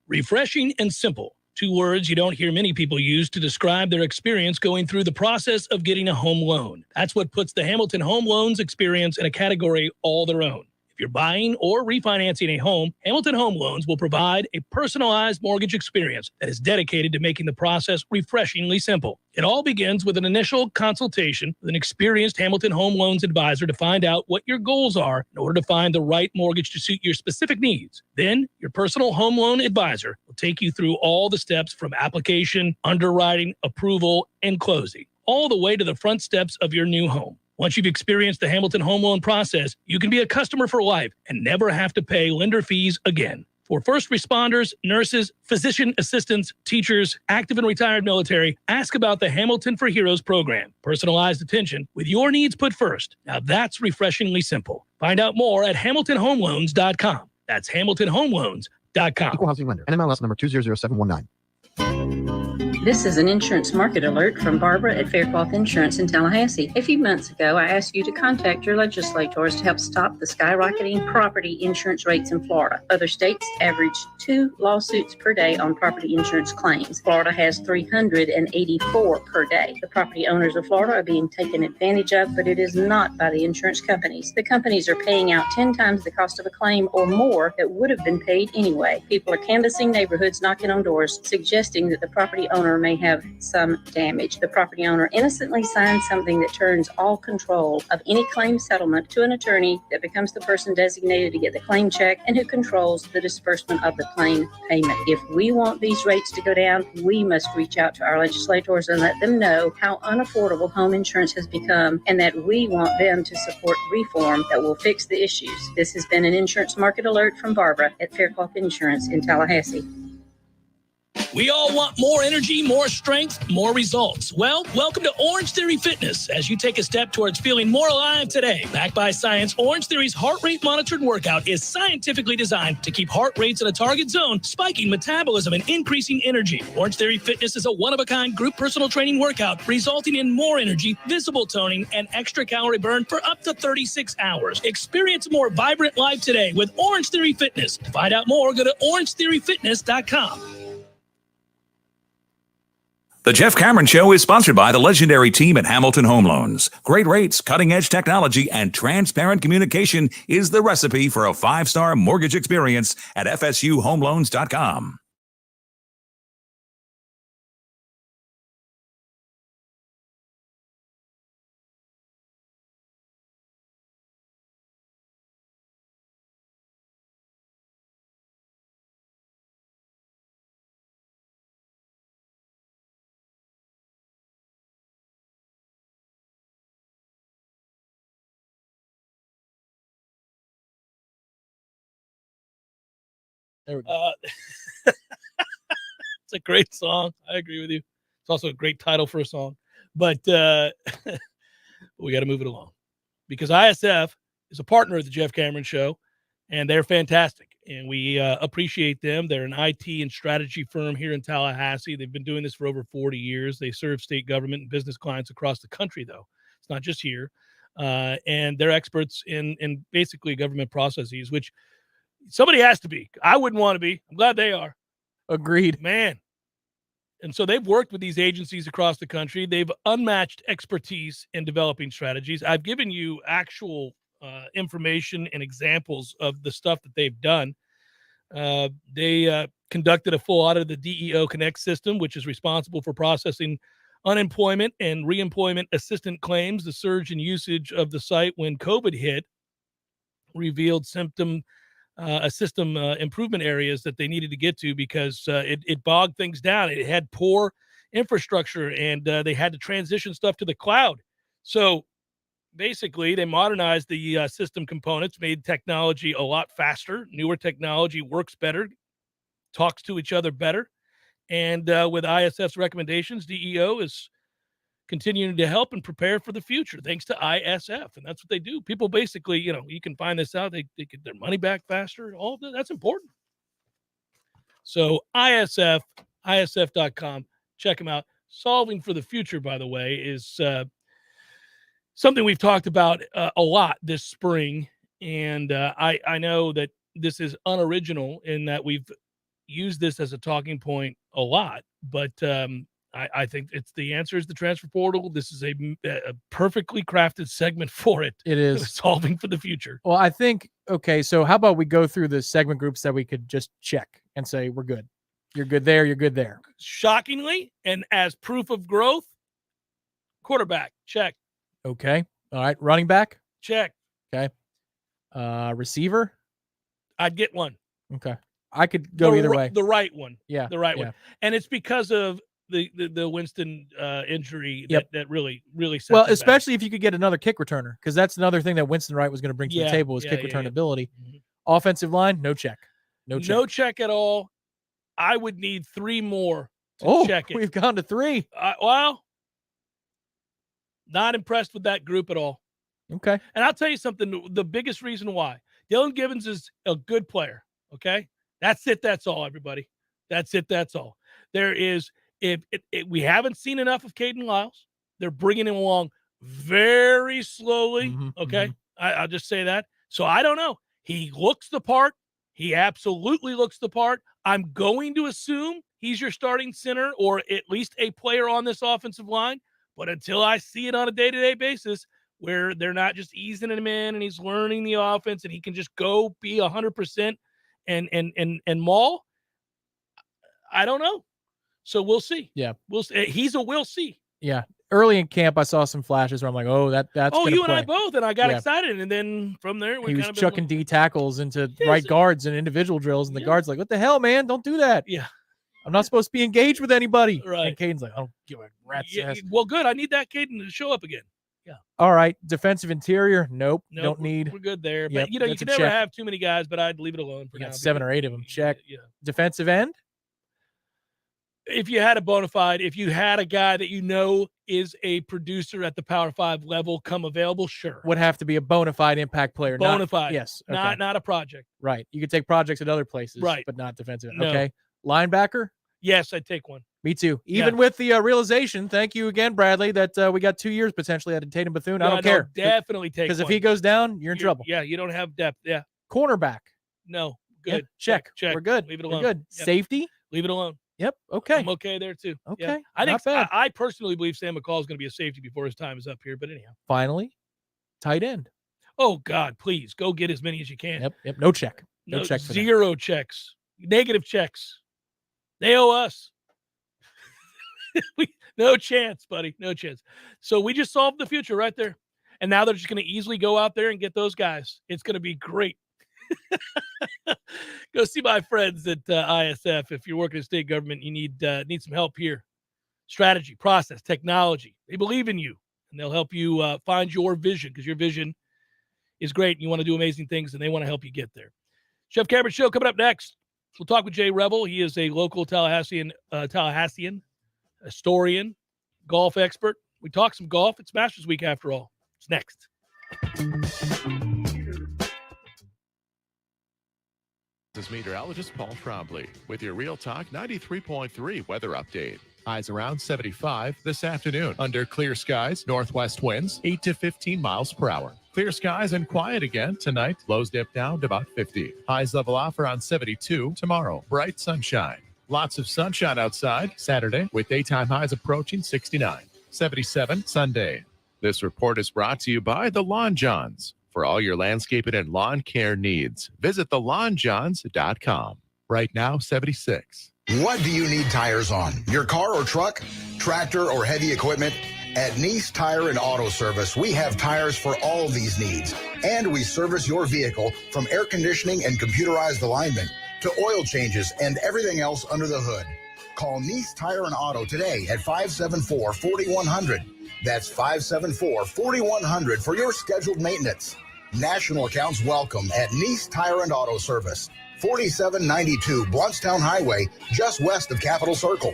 Refreshing and simple. 2 words you don't hear many people use to describe their experience going through the process of getting a home loan. That's what puts the Hamilton Home Loans experience in a category all their own. If you're buying or refinancing a home, Hamilton Home Loans will provide a personalized mortgage experience that is dedicated to making the process refreshingly simple. It all begins with an initial consultation with an experienced Hamilton Home Loans advisor to find out what your goals are in order to find the right mortgage to suit your specific needs. Then, your personal home loan advisor will take you through all the steps from application, underwriting, approval, and closing, all the way to the front steps of your new home. Once you've experienced the Hamilton Home Loan process, you can be a customer for life and never have to pay lender fees again. For first responders, nurses, physician assistants, teachers, active and retired military, ask about the Hamilton for Heroes program. Personalized attention with your needs put first. Now that's refreshingly simple. Find out more at HamiltonHomeLoans.com. That's HamiltonHomeLoans.com. Equal housing lender. NMLS number 200719. This is an insurance market alert from Barbara at Faircloth Insurance in Tallahassee. A few months ago, I asked you to contact your legislators to help stop the skyrocketing property insurance rates in Florida. Other states average 2 lawsuits per day on property insurance claims. Florida has 384 per day. The property owners of Florida are being taken advantage of, but it is not by the insurance companies. The companies are paying out 10 times the cost of a claim or more that would have been paid anyway. People are canvassing neighborhoods, knocking on doors, suggesting that the property owner may have some damage. The property owner innocently signs something that turns all control of any claim settlement to an attorney that becomes the person designated to get the claim check and who controls the disbursement of the claim payment. If we want these rates to go down, we must reach out to our legislators and let them know how unaffordable home insurance has become and that we want them to support reform that will fix the issues. This has been an insurance market alert from Barbara at Faircloth Insurance in Tallahassee. We all want more energy, more strength, more results. Well, welcome to Orange Theory Fitness as you take a step towards feeling more alive today. Backed by science, Orange Theory's heart rate monitored workout is scientifically designed to keep heart rates in a target zone, spiking metabolism and increasing energy. Orange Theory Fitness is a one-of-a-kind group personal training workout resulting in more energy, visible toning, and extra calorie burn for up to 36 hours. Experience a more vibrant life today with Orange Theory Fitness. To find out more, go to orangetheoryfitness.com. The Jeff Cameron Show is sponsored by the legendary team at Hamilton Home Loans. Great rates, cutting-edge technology, and transparent communication is the recipe for a 5-star mortgage experience at FSUHomeLoans.com. There we go. It's a great song. I agree with you. It's also a great title for a song. But we got to move it along because ISF is a partner of the Jeff Cameron Show, and they're fantastic. And we appreciate them. They're an IT and strategy firm here in Tallahassee. They've been doing this for over 40 years. They serve state government and business clients across the country, though. It's not just here. And they're experts in basically government processes, which somebody has to be. I wouldn't want to be. I'm glad they are. Agreed. Man. And so they've worked with these agencies across the country. They've unmatched expertise in developing strategies. I've given you actual information and examples of the stuff that they've done. They conducted a full audit of the DEO Connect system, which is responsible for processing unemployment and reemployment assistant claims. The surge in usage of the site when COVID hit revealed system improvement areas that they needed to get to because it bogged things down. It had poor infrastructure, and they had to transition stuff to the cloud. So basically, they modernized the system components, made technology a lot faster. Newer technology works better, talks to each other better. And with ISF's recommendations, DEO is continuing to help and prepare for the future thanks to ISF. And that's what they do. People basically, you can find this out. They get their money back faster. All of that. That's important. So ISF.com, check them out. Solving for the future, by the way, is something we've talked about a lot this spring. And I know that this is unoriginal in that we've used this as a talking point a lot, but I think the answer is the transfer portal. This is a perfectly crafted segment for it. It is. Solving for the future. Well, I think, okay, so how about we go through the segment groups that we could just check and say, we're good. You're good there. You're good there. Shockingly, and as proof of growth, quarterback, check. Okay. All right. Running back? Check. Okay. Receiver? I'd get one. Okay. I could go either way. The right one. Yeah. The right one. And it's because of the Winston injury that really set well, them especially if you could get another kick returner, because that's another thing that Winston Wright was going to bring to the table was kick return ability. Mm-hmm. Offensive line, no check. No check at all. I would need 3 more to check it. We've gone to 3. Well, not impressed with that group at all. Okay. And I'll tell you something, the biggest reason why. Dylan Gibbons is a good player, okay? That's it, that's all, everybody. That's it, that's all. There is, we haven't seen enough of Caden Lyles. They're bringing him along very slowly, okay? I'll just say that. So I don't know. He looks the part. He absolutely looks the part. I'm going to assume he's your starting center or at least a player on this offensive line. But until I see it on a day-to-day basis where they're not just easing him in and he's learning the offense and he can just go be 100% and maul, I don't know. So we'll see. Yeah. We'll see. We'll see. Yeah. Early in camp, I saw some flashes where I'm like, oh, that's you play. And I both, and I got excited. And then from there, he was chucking D tackles into right guards and individual drills, and the guard's like, what the hell, man? Don't do that. Yeah. I'm not supposed to be engaged with anybody. Right. And Caden's like, I don't give a rat's ass. Well, good. I need that Caden to show up again. Yeah. All right. Defensive interior, nope. Don't need. We're good there. Yep, But, you can never have too many guys, but I'd leave it alone for now. You got 7 or 8 of them. Check. Yeah. Defensive end? If you had a bona fide, if you had a guy that you know is a producer at the Power 5 level come available, sure. Would have to be a bona fide impact player. Bona fide. Yes. Okay. Not a project. Right. You could take projects at other places, Right. but not defensive. No. Okay. Linebacker? Yes, I'd take one. Me too. Even with the realization, thank you again, Bradley, that we got 2 years potentially out of Tatum Bethune. I don't care. Definitely take one. Because if he goes down, you're in trouble. Yeah, you don't have depth. Yeah. Cornerback. No. Good. Yeah, check. We're good. Leave it We're alone. good. Yep. Safety? Leave it alone. Yep. Okay. I'm okay there too. Okay. Yeah. I think not bad. I personally believe Sam McCall is going to be a safety before his time is up here. But anyhow. Finally, tight end. Oh God, please go get as many as you can. Yep. No check. No check for zero checks. Negative checks. They owe us. No chance, buddy. No chance. So we just solved the future right there. And now they're just going to easily go out there and get those guys. It's going to be great. Go see my friends at ISF. If you're working in state government, you need some help here. Strategy, process, technology. They believe in you, and they'll help you find your vision, because your vision is great and you want to do amazing things, and they want to help you get there. Chef Cameron Show coming up next. We'll talk with Jay Revel. He is a local Tallahassean historian, golf expert. We talk some golf. It's Masters Week after all. It's next. This is meteorologist Paul Trombley with your Real Talk 93.3 weather update. Highs around 75 this afternoon. Under clear skies, northwest winds 8 to 15 miles per hour. Clear skies and quiet again tonight. Lows dip down to about 50. Highs level off around 72 tomorrow. Bright sunshine. Lots of sunshine outside Saturday with daytime highs approaching 69. 77 Sunday. This report is brought to you by the Lawn Johns. For all your landscaping and lawn care needs, visit thelawnjohns.com. Right now, 76. What do you need tires on? Your car or truck, tractor or heavy equipment? At Nice Tire and Auto Service, we have tires for all of these needs. And we service your vehicle from air conditioning and computerized alignment to oil changes and everything else under the hood. Call Nice Tire and Auto today at 574-4100. That's 574-4100 for your scheduled maintenance. National accounts welcome at Nice Tire and Auto Service, 4792 Blountstown Highway, just west of Capitol Circle.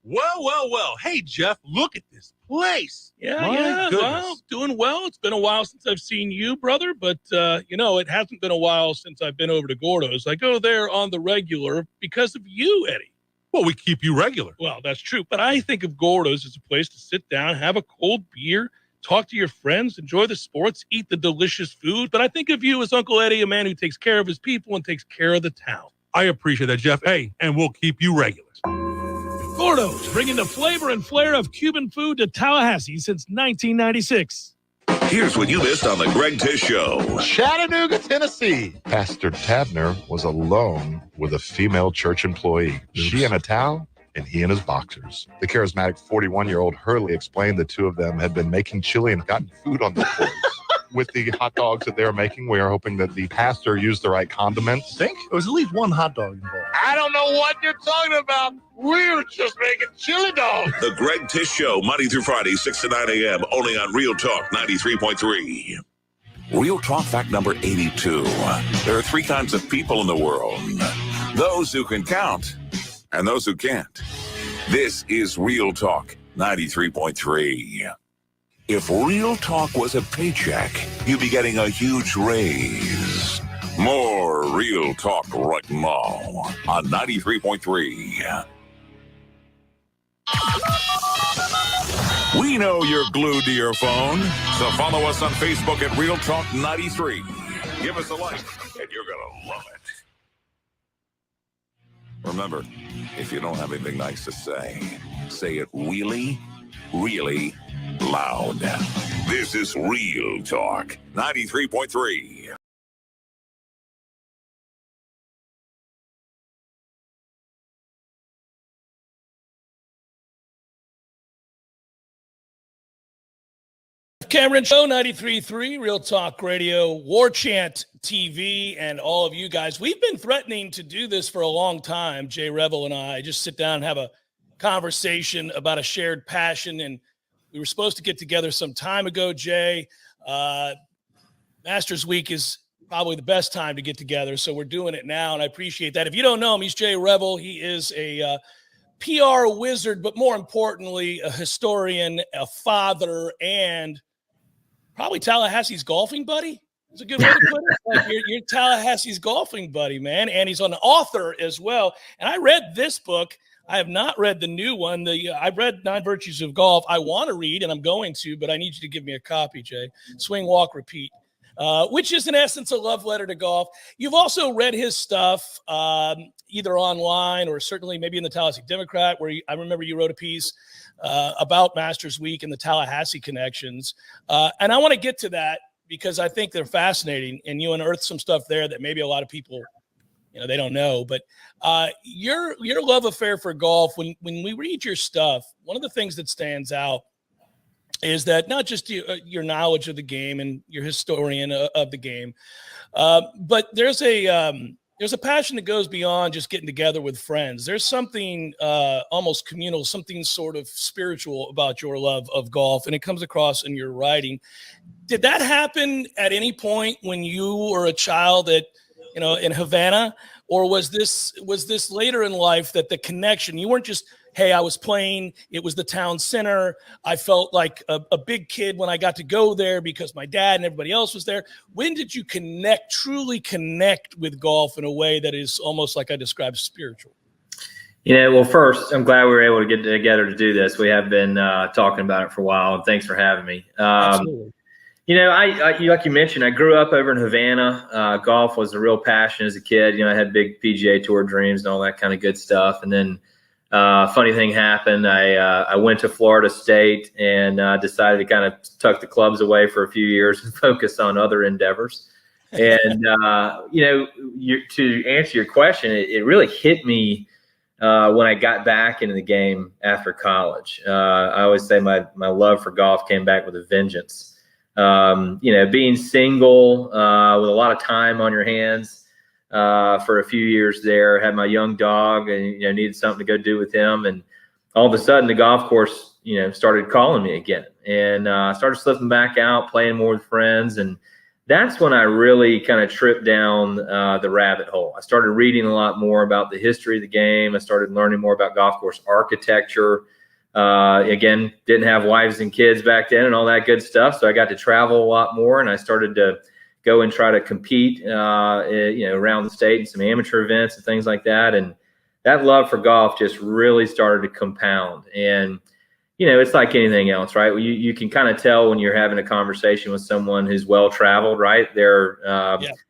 Well. Hey, Jeff, look at this place. Yeah. Well, doing well. It's been a while since I've seen you, brother, but, it hasn't been a while since I've been over to Gordo's. I go there on the regular because of you, Eddie. Well, we keep you regular. Well, that's true, but I think of Gordo's as a place to sit down, have a cold beer, talk to your friends, enjoy the sports, eat the delicious food. But I think of you as Uncle Eddie, a man who takes care of his people and takes care of the town. I appreciate that, Jeff. Hey, and we'll keep you regular. Gordo's, bringing the flavor and flair of Cuban food to Tallahassee since 1996. Here's what you missed on the Greg Tish Show. Chattanooga, Tennessee. Pastor Tabner was alone with a female church employee. She in a towel and he in his boxers. The charismatic 41-year-old Hurley explained the two of them had been making chili and gotten food on their plates. With the hot dogs that they were making, we are hoping that the pastor used the right condiments. Think? It was at least one hot dog involved. I don't know what you're talking about. We were just making chili dogs. The Greg Tish Show, Monday through Friday, 6 to 9 a.m., only on Real Talk 93.3. Real Talk fact number 82. There are three kinds of people in the world. Those who can count and those who can't. This is Real Talk 93.3. If Real Talk was a paycheck, you'd be getting a huge raise. More Real Talk right now on 93.3. We know you're glued to your phone, so follow us on Facebook at Real Talk 93. Give us a like, and you're going to love it. Remember, if you don't have anything nice to say it really, really loud. This is Real Talk 93.3. Cameron Show 93.3, Real Talk Radio, Warchant TV, and all of you guys. We've been threatening to do this for a long time, Jay Revel and I. Just sit down and have a conversation about a shared passion, and we were supposed to get together some time ago, Jay. Masters Week is probably the best time to get together, so we're doing it now, and I appreciate that. If you don't know him, he's Jay Revel. He is a PR wizard, but more importantly, a historian, a father, and probably Tallahassee's golfing buddy. It's a good way to put it. Like you're Tallahassee's golfing buddy, man. And he's an author as well. And I read this book. I have not read the new one. I've read 9 Virtues of Golf. I want to read, and I'm going to, but I need you to give me a copy, Jay. Swing, walk, repeat, which is in essence a love letter to golf. You've also read his stuff either online or certainly maybe in the Tallahassee Democrat, where I remember you wrote a piece about Masters Week and the Tallahassee connections. And I want to get to that because I think they're fascinating, and you unearthed some stuff there that maybe a lot of people they don't know, but your love affair for golf, when we read your stuff, one of the things that stands out is that not just your knowledge of the game and your historian of the game, but there's a passion that goes beyond just getting together with friends. There's something almost communal, something sort of spiritual about your love of golf, and it comes across in your writing. Did that happen at any point when you were a child in Havana, or was this later in life that the connection, you weren't just, hey, I was playing, it was the town center, I felt like a big kid when I got to go there because my dad and everybody else was there. When did you truly connect with golf in a way that is almost like I described spiritual? Well, first, I'm glad we were able to get together to do this. We have been talking about it for a while, and thanks for having me. Absolutely. I like you mentioned, I grew up over in Havana. Golf was a real passion as a kid. I had big PGA Tour dreams and all that kind of good stuff. And then funny thing happened. I went to Florida State and decided to kind of tuck the clubs away for a few years and focus on other endeavors. And, to answer your question, it really hit me when I got back into the game after college. I always say my love for golf came back with a vengeance. Being single with a lot of time on your hands for a few years there, had my young dog and needed something to go do with him, and all of a sudden the golf course started calling me again, and I started slipping back out, playing more with friends, and that's when I really kind of tripped down the rabbit hole. I started reading a lot more about the history of the game. I started learning more about golf course architecture. Again, didn't have wives and kids back then and all that good stuff. So I got to travel a lot more, and I started to go and try to compete, around the state in some amateur events and things like that. And that love for golf just really started to compound. And, it's like anything else, right? You can kind of tell when you're having a conversation with someone who's well-traveled, right? Their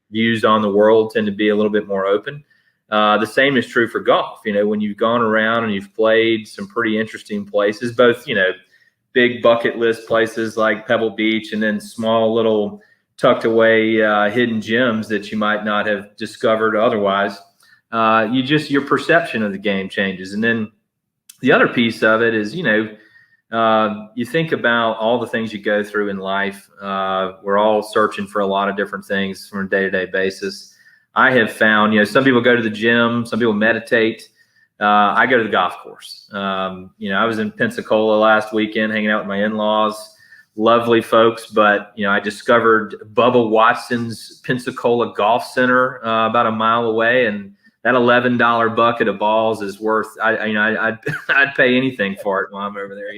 views on the world tend to be a little bit more open. The same is true for golf. When you've gone around and you've played some pretty interesting places, both, big bucket list places like Pebble Beach, and then small little tucked away hidden gems that you might not have discovered otherwise. Your perception of the game changes. And then the other piece of it is, you think about all the things you go through in life. We're all searching for a lot of different things from a day-to-day basis. I have found, some people go to the gym, some people meditate. I go to the golf course. I was in Pensacola last weekend hanging out with my in-laws, lovely folks, but, I discovered Bubba Watson's Pensacola Golf Center about a mile away, and that $11 bucket of balls is worth, I'd pay anything for it while I'm over there,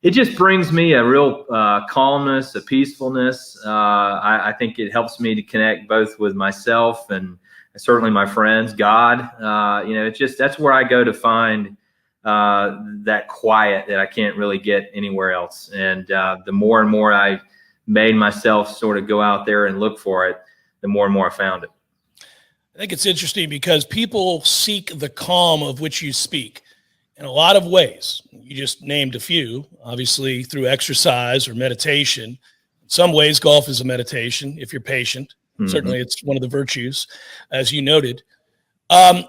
It just brings me a real calmness, a peacefulness. I think it helps me to connect both with myself and certainly my friends, God. That's where I go to find that quiet that I can't really get anywhere else. And the more and more I made myself sort of go out there and look for it, the more and more I found it. I think it's interesting because people seek the calm of which you speak in a lot of ways. You just named a few, obviously through exercise or meditation. In some ways, golf is a meditation if you're patient. Mm-hmm. Certainly it's one of the virtues, as you noted. But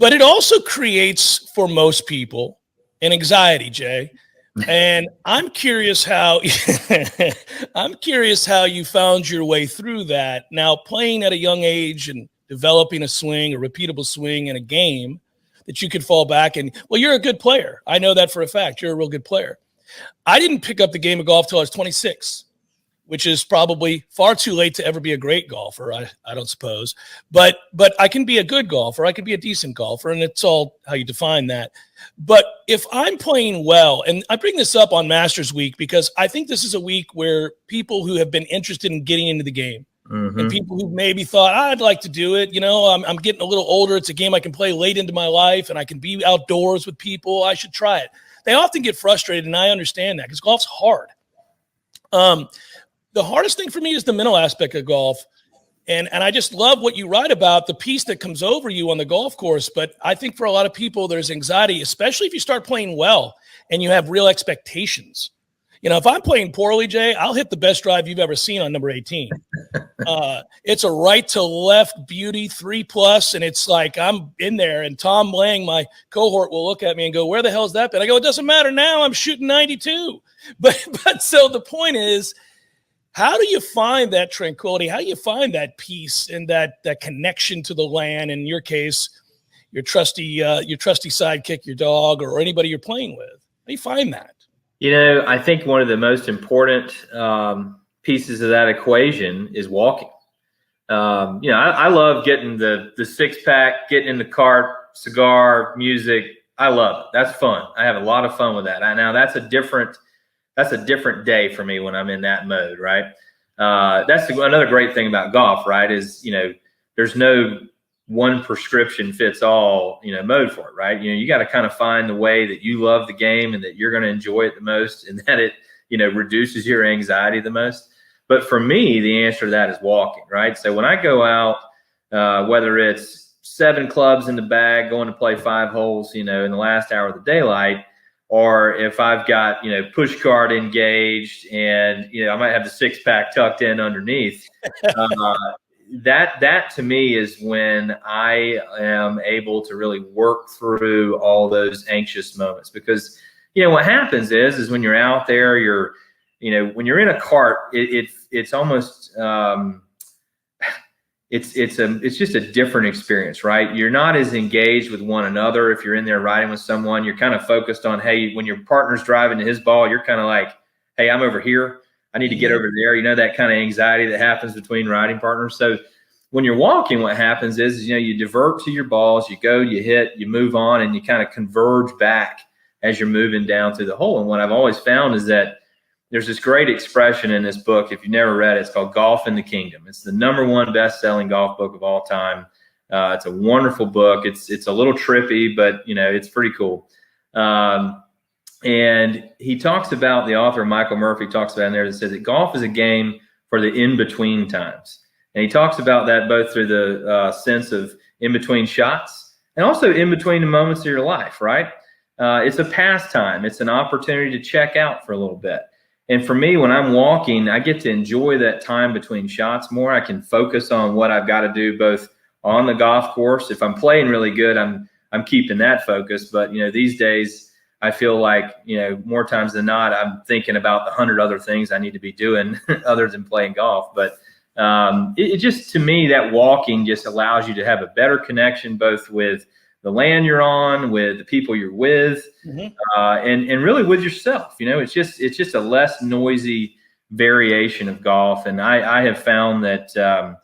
it also creates, for most people, an anxiety, Jay. And I'm curious how you found your way through that. Now, playing at a young age and developing a swing, a repeatable swing in a game that you could fall back and, well, you're a good player. I know that for a fact. You're a real good player. I didn't pick up the game of golf till I was 26. which is probably far too late to ever be a great golfer, I don't suppose. But I can be a good golfer. I can be a decent golfer, and it's all how you define that. But if I'm playing well, and I bring this up on Masters Week because I think this is a week where people who have been interested in getting into the game and people who maybe thought, I'd like to do it, I'm getting a little older. It's a game I can play late into my life, and I can be outdoors with people. I should try it. They often get frustrated, and I understand that because golf's hard. The hardest thing for me is the mental aspect of golf. And I just love what you write about, the peace that comes over you on the golf course. But I think for a lot of people, there's anxiety, especially if you start playing well and you have real expectations. If I'm playing poorly, Jay, I'll hit the best drive you've ever seen on number 18. It's a right to left beauty, 3+, and it's like I'm in there. And Tom Lang, my cohort, will look at me and go, "Where the hell is that been?" I go, "It doesn't matter now. I'm shooting 92." But so the point is, how do you find that tranquility? How do you find that peace and that connection to the land? In your case, your trusty sidekick, your dog, or anybody you're playing with. How do you find that? I think one of the most important pieces of that equation is walking. I love getting the 6-pack, getting in the cart, cigar, music. I love it. That's fun. I have a lot of fun with that. Now that's a different day for me when I'm in that mode, right? That's another great thing about golf, right? Is, there's no one prescription fits all, mode for it, right? You got to kind of find the way that you love the game and that you're going to enjoy it the most, and that it, reduces your anxiety the most. But for me, the answer to that is walking, right? So when I go out, whether it's 7 clubs in the bag, going to play 5 holes, in the last hour of the daylight, or if I've got, push cart engaged and, I might have the 6-pack tucked in underneath, that to me is when I am able to really work through all those anxious moments. Because, what happens is when you're out there, when you're in a cart, it's almost, it's just a different experience, right? You're not as engaged with one another. If you're in there riding with someone, you're kind of focused on, hey, when your partner's driving to his ball, you're kind of like, hey, I'm over here. I need to get over there. That kind of anxiety that happens between riding partners. So when you're walking, what happens is you divert to your balls, you go, you hit, you move on, and you kind of converge back as you're moving down through the hole. And what I've always found is that there's this great expression in this book. If you've never read it, it's called Golf in the Kingdom. It's the #1 best-selling golf book of all time. It's a wonderful book. It's a little trippy, but it's pretty cool. And he talks about, the author Michael Murphy talks about in there, that says that golf is a game for the in-between times. And he talks about that both through the sense of in-between shots and also in between the moments of your life, right? It's a pastime. It's an opportunity to check out for a little bit. And for me, when I'm walking, I get to enjoy that time between shots more. I can focus on what I've got to do both on the golf course. If I'm playing really good, I'm keeping that focus. But, these days, I feel like, more times than not, I'm thinking about the 100 other things I need to be doing other than playing golf. But it just, to me, that walking just allows you to have a better connection both with the land you're on, with the people you're with, and really with yourself. It's just a less noisy variation of golf. And I have found that,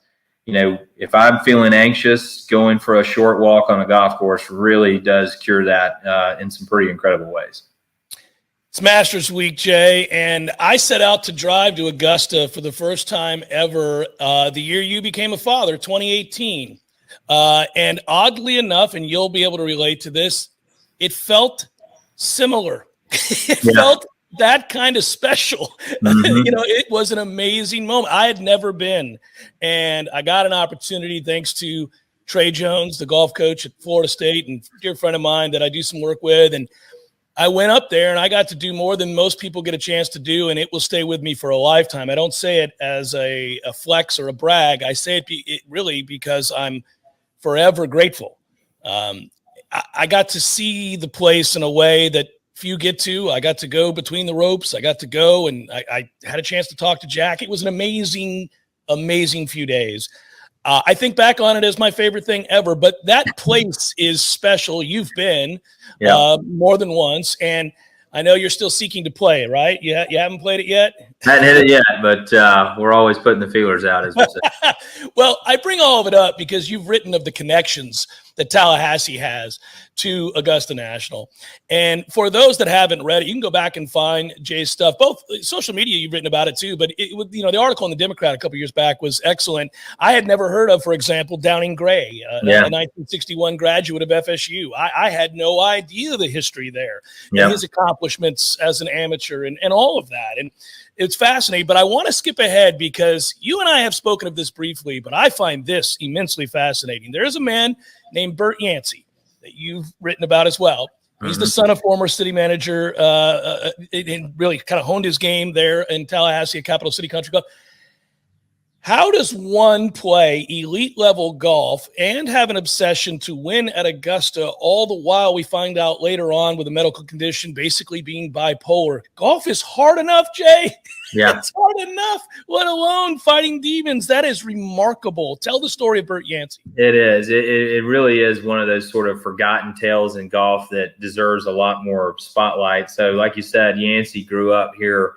if I'm feeling anxious, going for a short walk on a golf course really does cure that in some pretty incredible ways. It's Masters Week, Jay, and I set out to drive to Augusta for the first time ever the year you became a father, 2018. And oddly enough, and you'll be able to relate to this, it felt similar. It felt that kind of special. It was an amazing moment. I had never been, and I got an opportunity thanks to Trey Jones, the golf coach at Florida State and a dear friend of mine that I do some work with. And I went up there and I got to do more than most people get a chance to do, and it will stay with me for a lifetime. I don't say it as a flex or a brag. I say it really because I'm forever grateful. I got to see the place in a way that few get to. I got to go between the ropes. I got to go, and I had a chance to talk to Jack. It was an amazing, amazing few days. I think back on it as my favorite thing ever, but that place is special. You've been more than once. And I know you're still seeking to play, right? You haven't played it yet? Hadn't hit it yet, but we're always putting the feelers out, as we say. Well, I bring all of it up because you've written of the connections that Tallahassee has to Augusta National. And for those that haven't read it, you can go back and find Jay's stuff. Both social media, you've written about it too, but the article in the Democrat a couple years back was excellent. I had never heard of, for example, Downing Gray, a 1961 graduate of FSU. I had no idea the history there and his accomplishments as an amateur and all of that. And it's fascinating, but I want to skip ahead because you and I have spoken of this briefly, but I find this immensely fascinating. There is a man named Bert Yancey that you've written about as well. He's the son of former city manager and really kind of honed his game there in Tallahassee at Capital City Country Club. How does one play elite level golf and have an obsession to win at Augusta, all the while we find out later on with a medical condition basically being bipolar? Golf is hard enough, Jay. Yeah. It's hard enough, let alone fighting demons. That is remarkable. Tell the story of Bert Yancey. It is. It really is one of those sort of forgotten tales in golf that deserves a lot more spotlight. So like you said, Yancey grew up here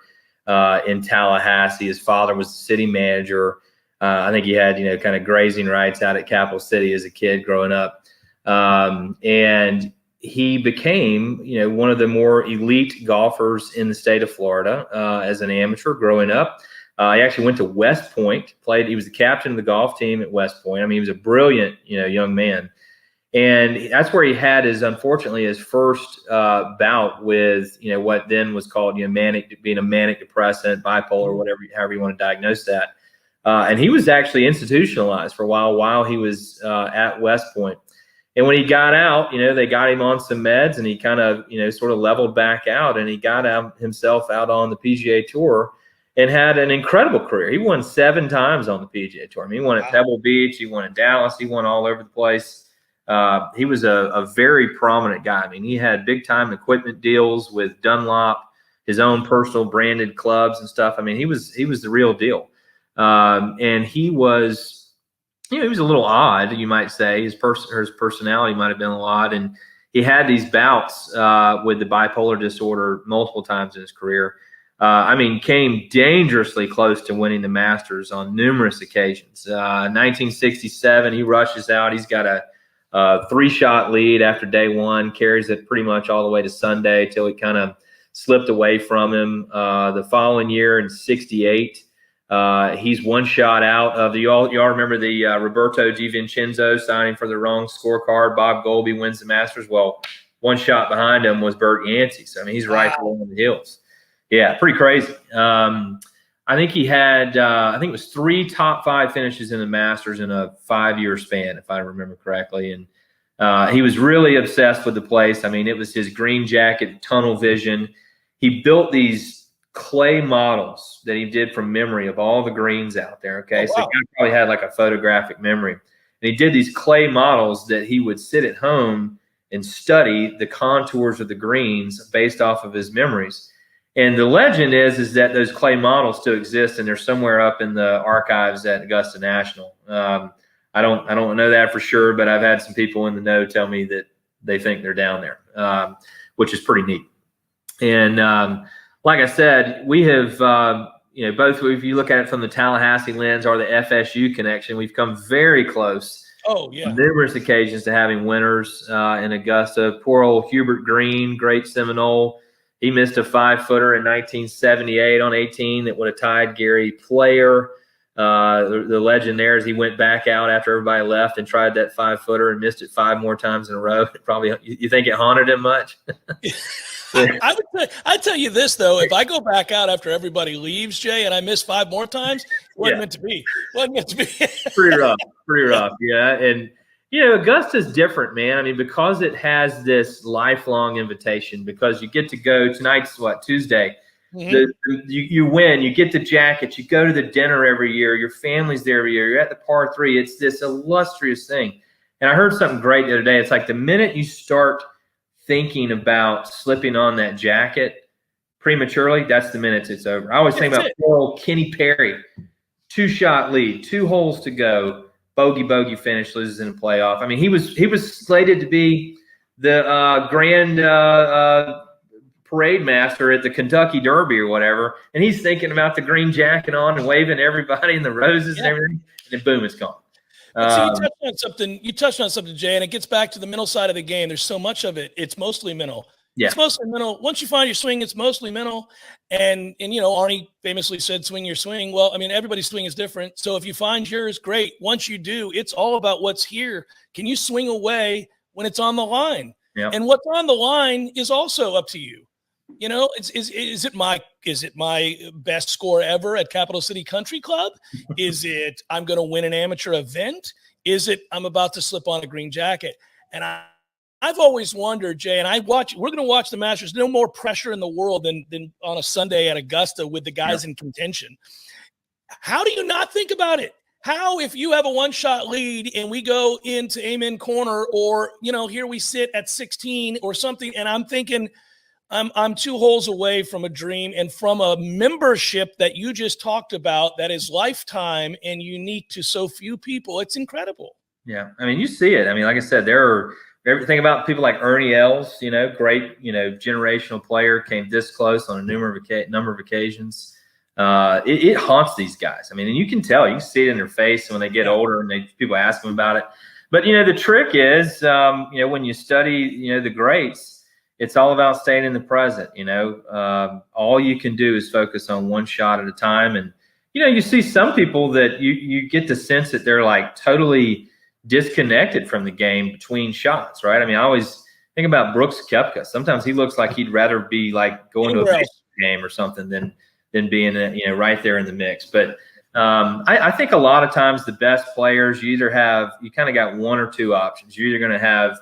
in Tallahassee. His father was the city manager. I think he had, kind of grazing rights out at Capital City as a kid growing up. And he became, one of the more elite golfers in the state of Florida as an amateur growing up. He actually went to West Point, he was the captain of the golf team at West Point. I mean, he was a brilliant, young man. And that's where he had unfortunately, his first bout with, what then was called, being a manic depressant, bipolar, however you want to diagnose that. And he was actually institutionalized for a while he was at West Point. And when he got out, they got him on some meds and he kind of, sort of leveled back out and he got himself out on the PGA Tour and had an incredible career. He won 7 times on the PGA Tour. I mean, he won at Pebble Beach, he won in Dallas, he won all over the place. He was a very prominent guy. I mean, he had big time equipment deals with Dunlop, his own personal branded clubs and stuff. I mean, he was the real deal. And he was, he was a little odd, you might say. His personality might have been a little odd. And he had these bouts with the bipolar disorder multiple times in his career. Came dangerously close to winning the Masters on numerous occasions. 1967, he rushes out. He's got a 3-shot lead after day one, carries it pretty much all the way to Sunday till he kind of slipped away from him. The following year in 68, he's 1 shot out of y'all remember the Roberto DiVincenzo signing for the wrong scorecard. Bob Goldby wins the Masters. Well, 1 shot behind him was Bert Yancey. So, he's right along the hills. Yeah, pretty crazy. I think he had, it was 3 top 5 finishes in the Masters in a 5-year span, if I remember correctly. And he was really obsessed with the place. It was his green jacket, tunnel vision. He built these clay models that he did from memory of all the greens out there. Okay. Oh, wow. So he probably had like a photographic memory. And he did these clay models that he would sit at home and study the contours of the greens based off of his memories. And the legend is that those clay models still exist and they're somewhere up in the archives at Augusta National. I don't know that for sure, but I've had some people in the know tell me that they think they're down there, which is pretty neat. And like I said, we have, both if you look at it from the Tallahassee lens or the FSU connection, we've come very close. Oh, yeah. On numerous occasions to having winners in Augusta. Poor old Hubert Green, great Seminole. He missed a 5-footer in 1978 on 18 that would have tied Gary Player. The legend there is he went back out after everybody left and tried that 5-footer and missed it 5 more times in a row. Probably, you think it haunted him much? I'd tell you this, though. If I go back out after everybody leaves, Jay, and I miss 5 more times, it wasn't meant to be. Wasn't meant to be. Pretty rough. Yeah. And, Augusta's different, man. Because it has this lifelong invitation, because you get to go tonight's Tuesday. Mm-hmm. You win, you get the jackets, you go to the dinner every year, your family's there every year, you're at the par 3. It's this illustrious thing. And I heard something great the other day. It's like the minute you start thinking about slipping on that jacket prematurely, that's the minute it's over. I always think about poor old Kenny Perry, 2-shot lead, 2 holes to go, bogey finish, loses in a playoff. He was slated to be the grand parade master at the Kentucky Derby or whatever, and he's thinking about the green jacket on and waving everybody and the roses and everything, and then boom, it's gone. But see, you touched on something, Jay, and it gets back to the mental side of the game. There's so much of it. It's mostly mental. Yeah. It's mostly mental. Once you find your swing, it's mostly mental. And Arnie famously said, swing your swing. Well, I mean, everybody's swing is different. So if you find yours, great. Once you do, it's all about what's here. Can you swing away when it's on the line? Yeah. And what's on the line is also up to you. Is it my best score ever at Capital City Country Club? Is it I'm going to win an amateur event? Is it I'm about to slip on a green jacket? And I've always wondered, Jay, and we're going to watch the Masters. No more pressure in the world than on a Sunday at Augusta with the guys in contention. How do you not think about it? How, if you have a one-shot lead and we go into Amen Corner, or here we sit at 16 or something, and I'm thinking I'm 2 holes away from a dream and from a membership that you just talked about that is lifetime and unique to so few people. It's incredible. Yeah, I mean, you see it. I mean, like I said, there are everything about people like Ernie Els, great, generational player, came this close on a number of occasions. It haunts these guys. I mean, and you can tell, you can see it in their face when they get older and people ask them about it. But, the trick is, when you study, the greats, it's all about staying in the present. All you can do is focus on one shot at a time. And, you see some people that you get the sense that they're like totally disconnected from the game between shots, right? I mean, I always think about Brooks Koepka. Sometimes he looks like he'd rather be like going to a baseball game or something than being, right there in the mix. But I think a lot of times the best players, you kind of got one or two options. You're either going to have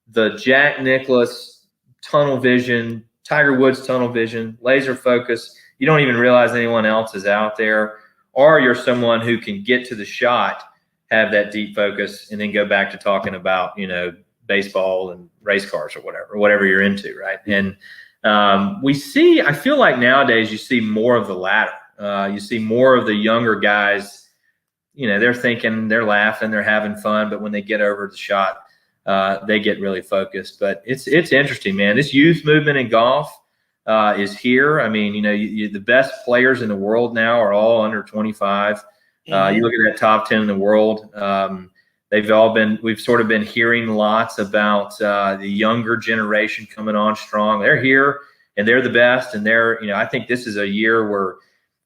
the Jack Nicklaus tunnel vision, Tiger Woods tunnel vision, laser focus. You don't even realize anyone else is out there, or you're someone who can get to the shot, have that deep focus, and then go back to talking about, baseball and race cars or whatever you're into. Right. And I feel like nowadays you see more of the latter. You see more of the younger guys, they're thinking, they're laughing, they're having fun, but when they get over the shot, they get really focused. But it's interesting, man. This youth movement in golf is here. I mean, the best players in the world now are all under 25. You look at that top 10 in the world. We've sort of been hearing lots about the younger generation coming on strong. They're here and they're the best. And I think this is a year where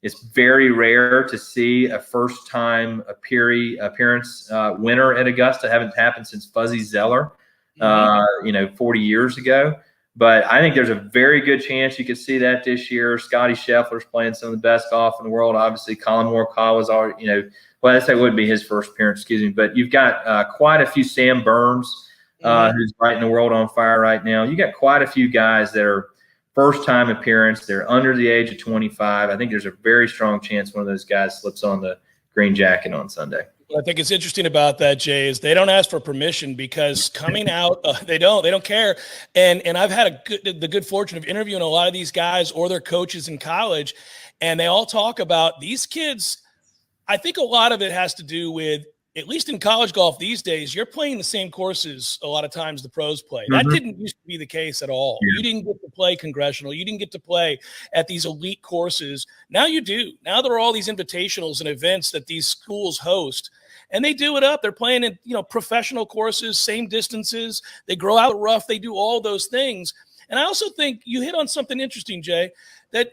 it's very rare to see a first-time appearance winner at Augusta. Haven't happened since Fuzzy Zeller, 40 years ago. But I think there's a very good chance you could see that this year. Scotty Scheffler's playing some of the best golf in the world. Obviously, Colin Morikawa's already, well, that wouldn't be his first appearance, excuse me. But you've got quite a few. Sam Burns, who's lighting the world on fire right now. You got quite a few guys that are first-time appearance. They're under the age of 25. I think there's a very strong chance one of those guys slips on the green jacket on Sunday. What I think is interesting about that, Jay, is they don't ask for permission, because coming out, they don't care. And I've had the good fortune of interviewing a lot of these guys or their coaches in college, and they all talk about these kids. I think a lot of it has to do with, at least in college golf these days, you're playing the same courses a lot of times the pros play. That didn't used to be the case at all. Yeah. You didn't get to play Congressional. You didn't get to play at these elite courses. Now you do. Now there are all these invitationals and events that these schools host, and they do it up. They're playing in, professional courses, same distances. They grow out rough. They do all those things. And I also think you hit on something interesting, Jay, that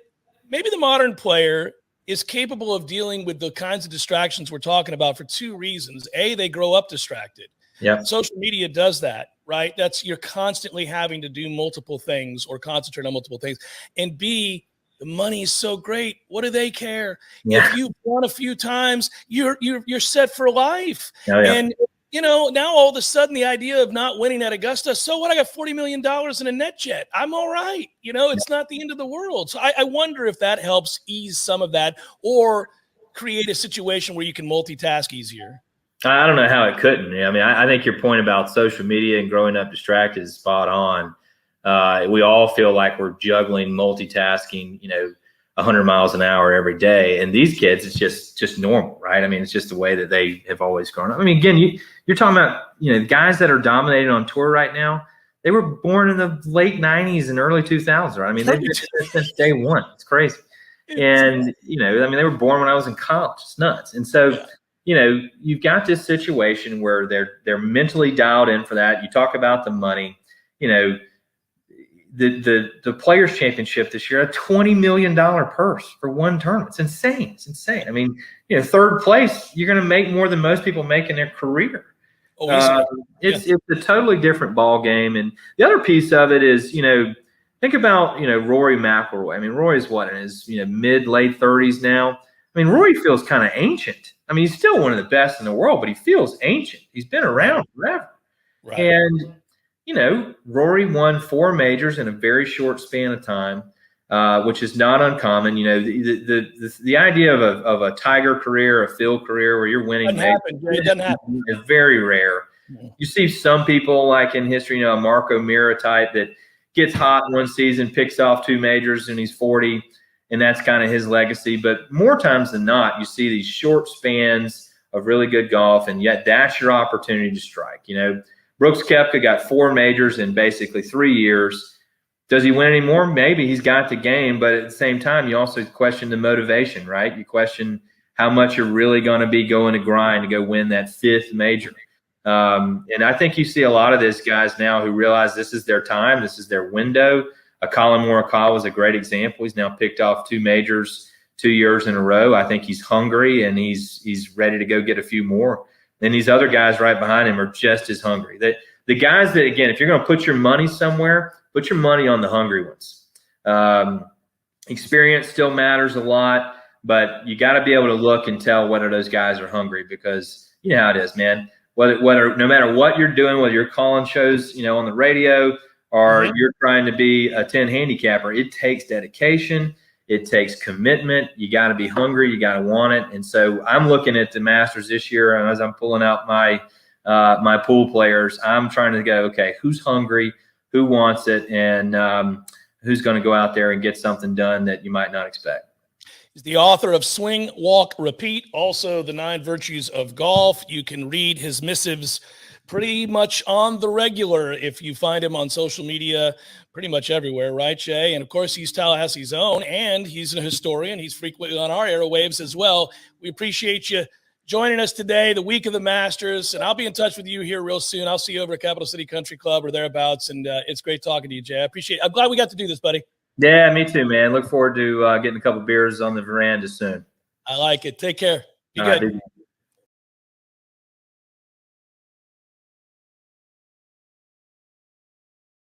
maybe the modern player is capable of dealing with the kinds of distractions we're talking about for two reasons. A, they grow up distracted. Yeah. Social media does that, right? You're constantly having to do multiple things or concentrate on multiple things. And B, the money is so great. What do they care? Yeah. If you've won a few times, you're set for life. Oh, yeah. And now all of a sudden the idea of not winning at Augusta, so what? I got $40 million in a net jet. I'm all right. It's not the end of the world. So I wonder if that helps ease some of that or create a situation where you can multitask easier. I don't know how it couldn't. I mean, I think your point about social media and growing up distracted is spot on. We all feel like we're juggling, multitasking, 100 miles an hour every day. And these kids, it's just normal, right? I mean, it's just the way that they have always grown up. I mean, again, you're talking about, guys that are dominating on tour right now. They were born in the late 90s and early 2000s. Right? I mean, they've been there since day one. It's crazy. And, I mean, they were born when I was in college. It's nuts. And so, you've got this situation where they're mentally dialed in for that. You talk about the money, the Players Championship this year, a $20 million purse for one tournament. It's insane. It's insane. I mean, third place, you're going to make more than most people make in their career. It's a totally different ball game. And the other piece of it is, think about, Rory McIlroy. I mean, Rory's in his, mid-late 30s now. I mean, Rory feels kind of ancient. I mean, he's still one of the best in the world, but he feels ancient. He's been around forever. Right. And, Rory won 4 majors in a very short span of time, which is not uncommon. The idea of a Tiger career, a Phil career where you're winning it doesn't happen. Is very rare. Mm-hmm. You see some people like in history, a Marco Mira type that gets hot in one season, picks off 2 majors, and he's 40, and that's kind of his legacy. But more times than not, you see these short spans of really good golf, and yet that's your opportunity to strike. Brooks Koepka got 4 majors in basically 3 years. Does he win any more? Maybe. He's got the game, but at the same time, you also question the motivation, right? You question how much you're really going to be going to grind to go win that 5th major. And I think you see a lot of these guys now who realize this is their time, this is their window. Colin Morikawa was a great example. He's now picked off 2 majors 2 years in a row. I think he's hungry and he's ready to go get a few more. And these other guys right behind him are just as hungry. The guys that, again, if you're going to put your money somewhere, put your money on the hungry ones. Experience still matters a lot, but you got to be able to look and tell whether those guys are hungry, because you know how it is, man. Whether no matter what you're doing, whether you're calling shows, on the radio or you're trying to be a 10 handicapper, it takes dedication. It takes commitment. You got to be hungry. You got to want it. And so I'm looking at the Masters this year, and as I'm pulling out my pool players, I'm trying to go, okay, who's hungry, who wants it, and who's going to go out there and get something done that you might not expect. He's the author of Swing, Walk, Repeat, also the 9 Virtues of Golf. You can read his missives pretty much on the regular if you find him on social media, pretty much everywhere, right, Jay? And, of course, he's Tallahassee's own, and he's a historian. He's frequently on our airwaves as well. We appreciate you joining us today, the week of the Masters, and I'll be in touch with you here real soon. I'll see you over at Capital City Country Club or thereabouts, and it's great talking to you, Jay. I appreciate it. I'm glad we got to do this, buddy. Yeah, me too, man. Look forward to getting a couple beers on the veranda soon. I like it. Take care. Be All good. right,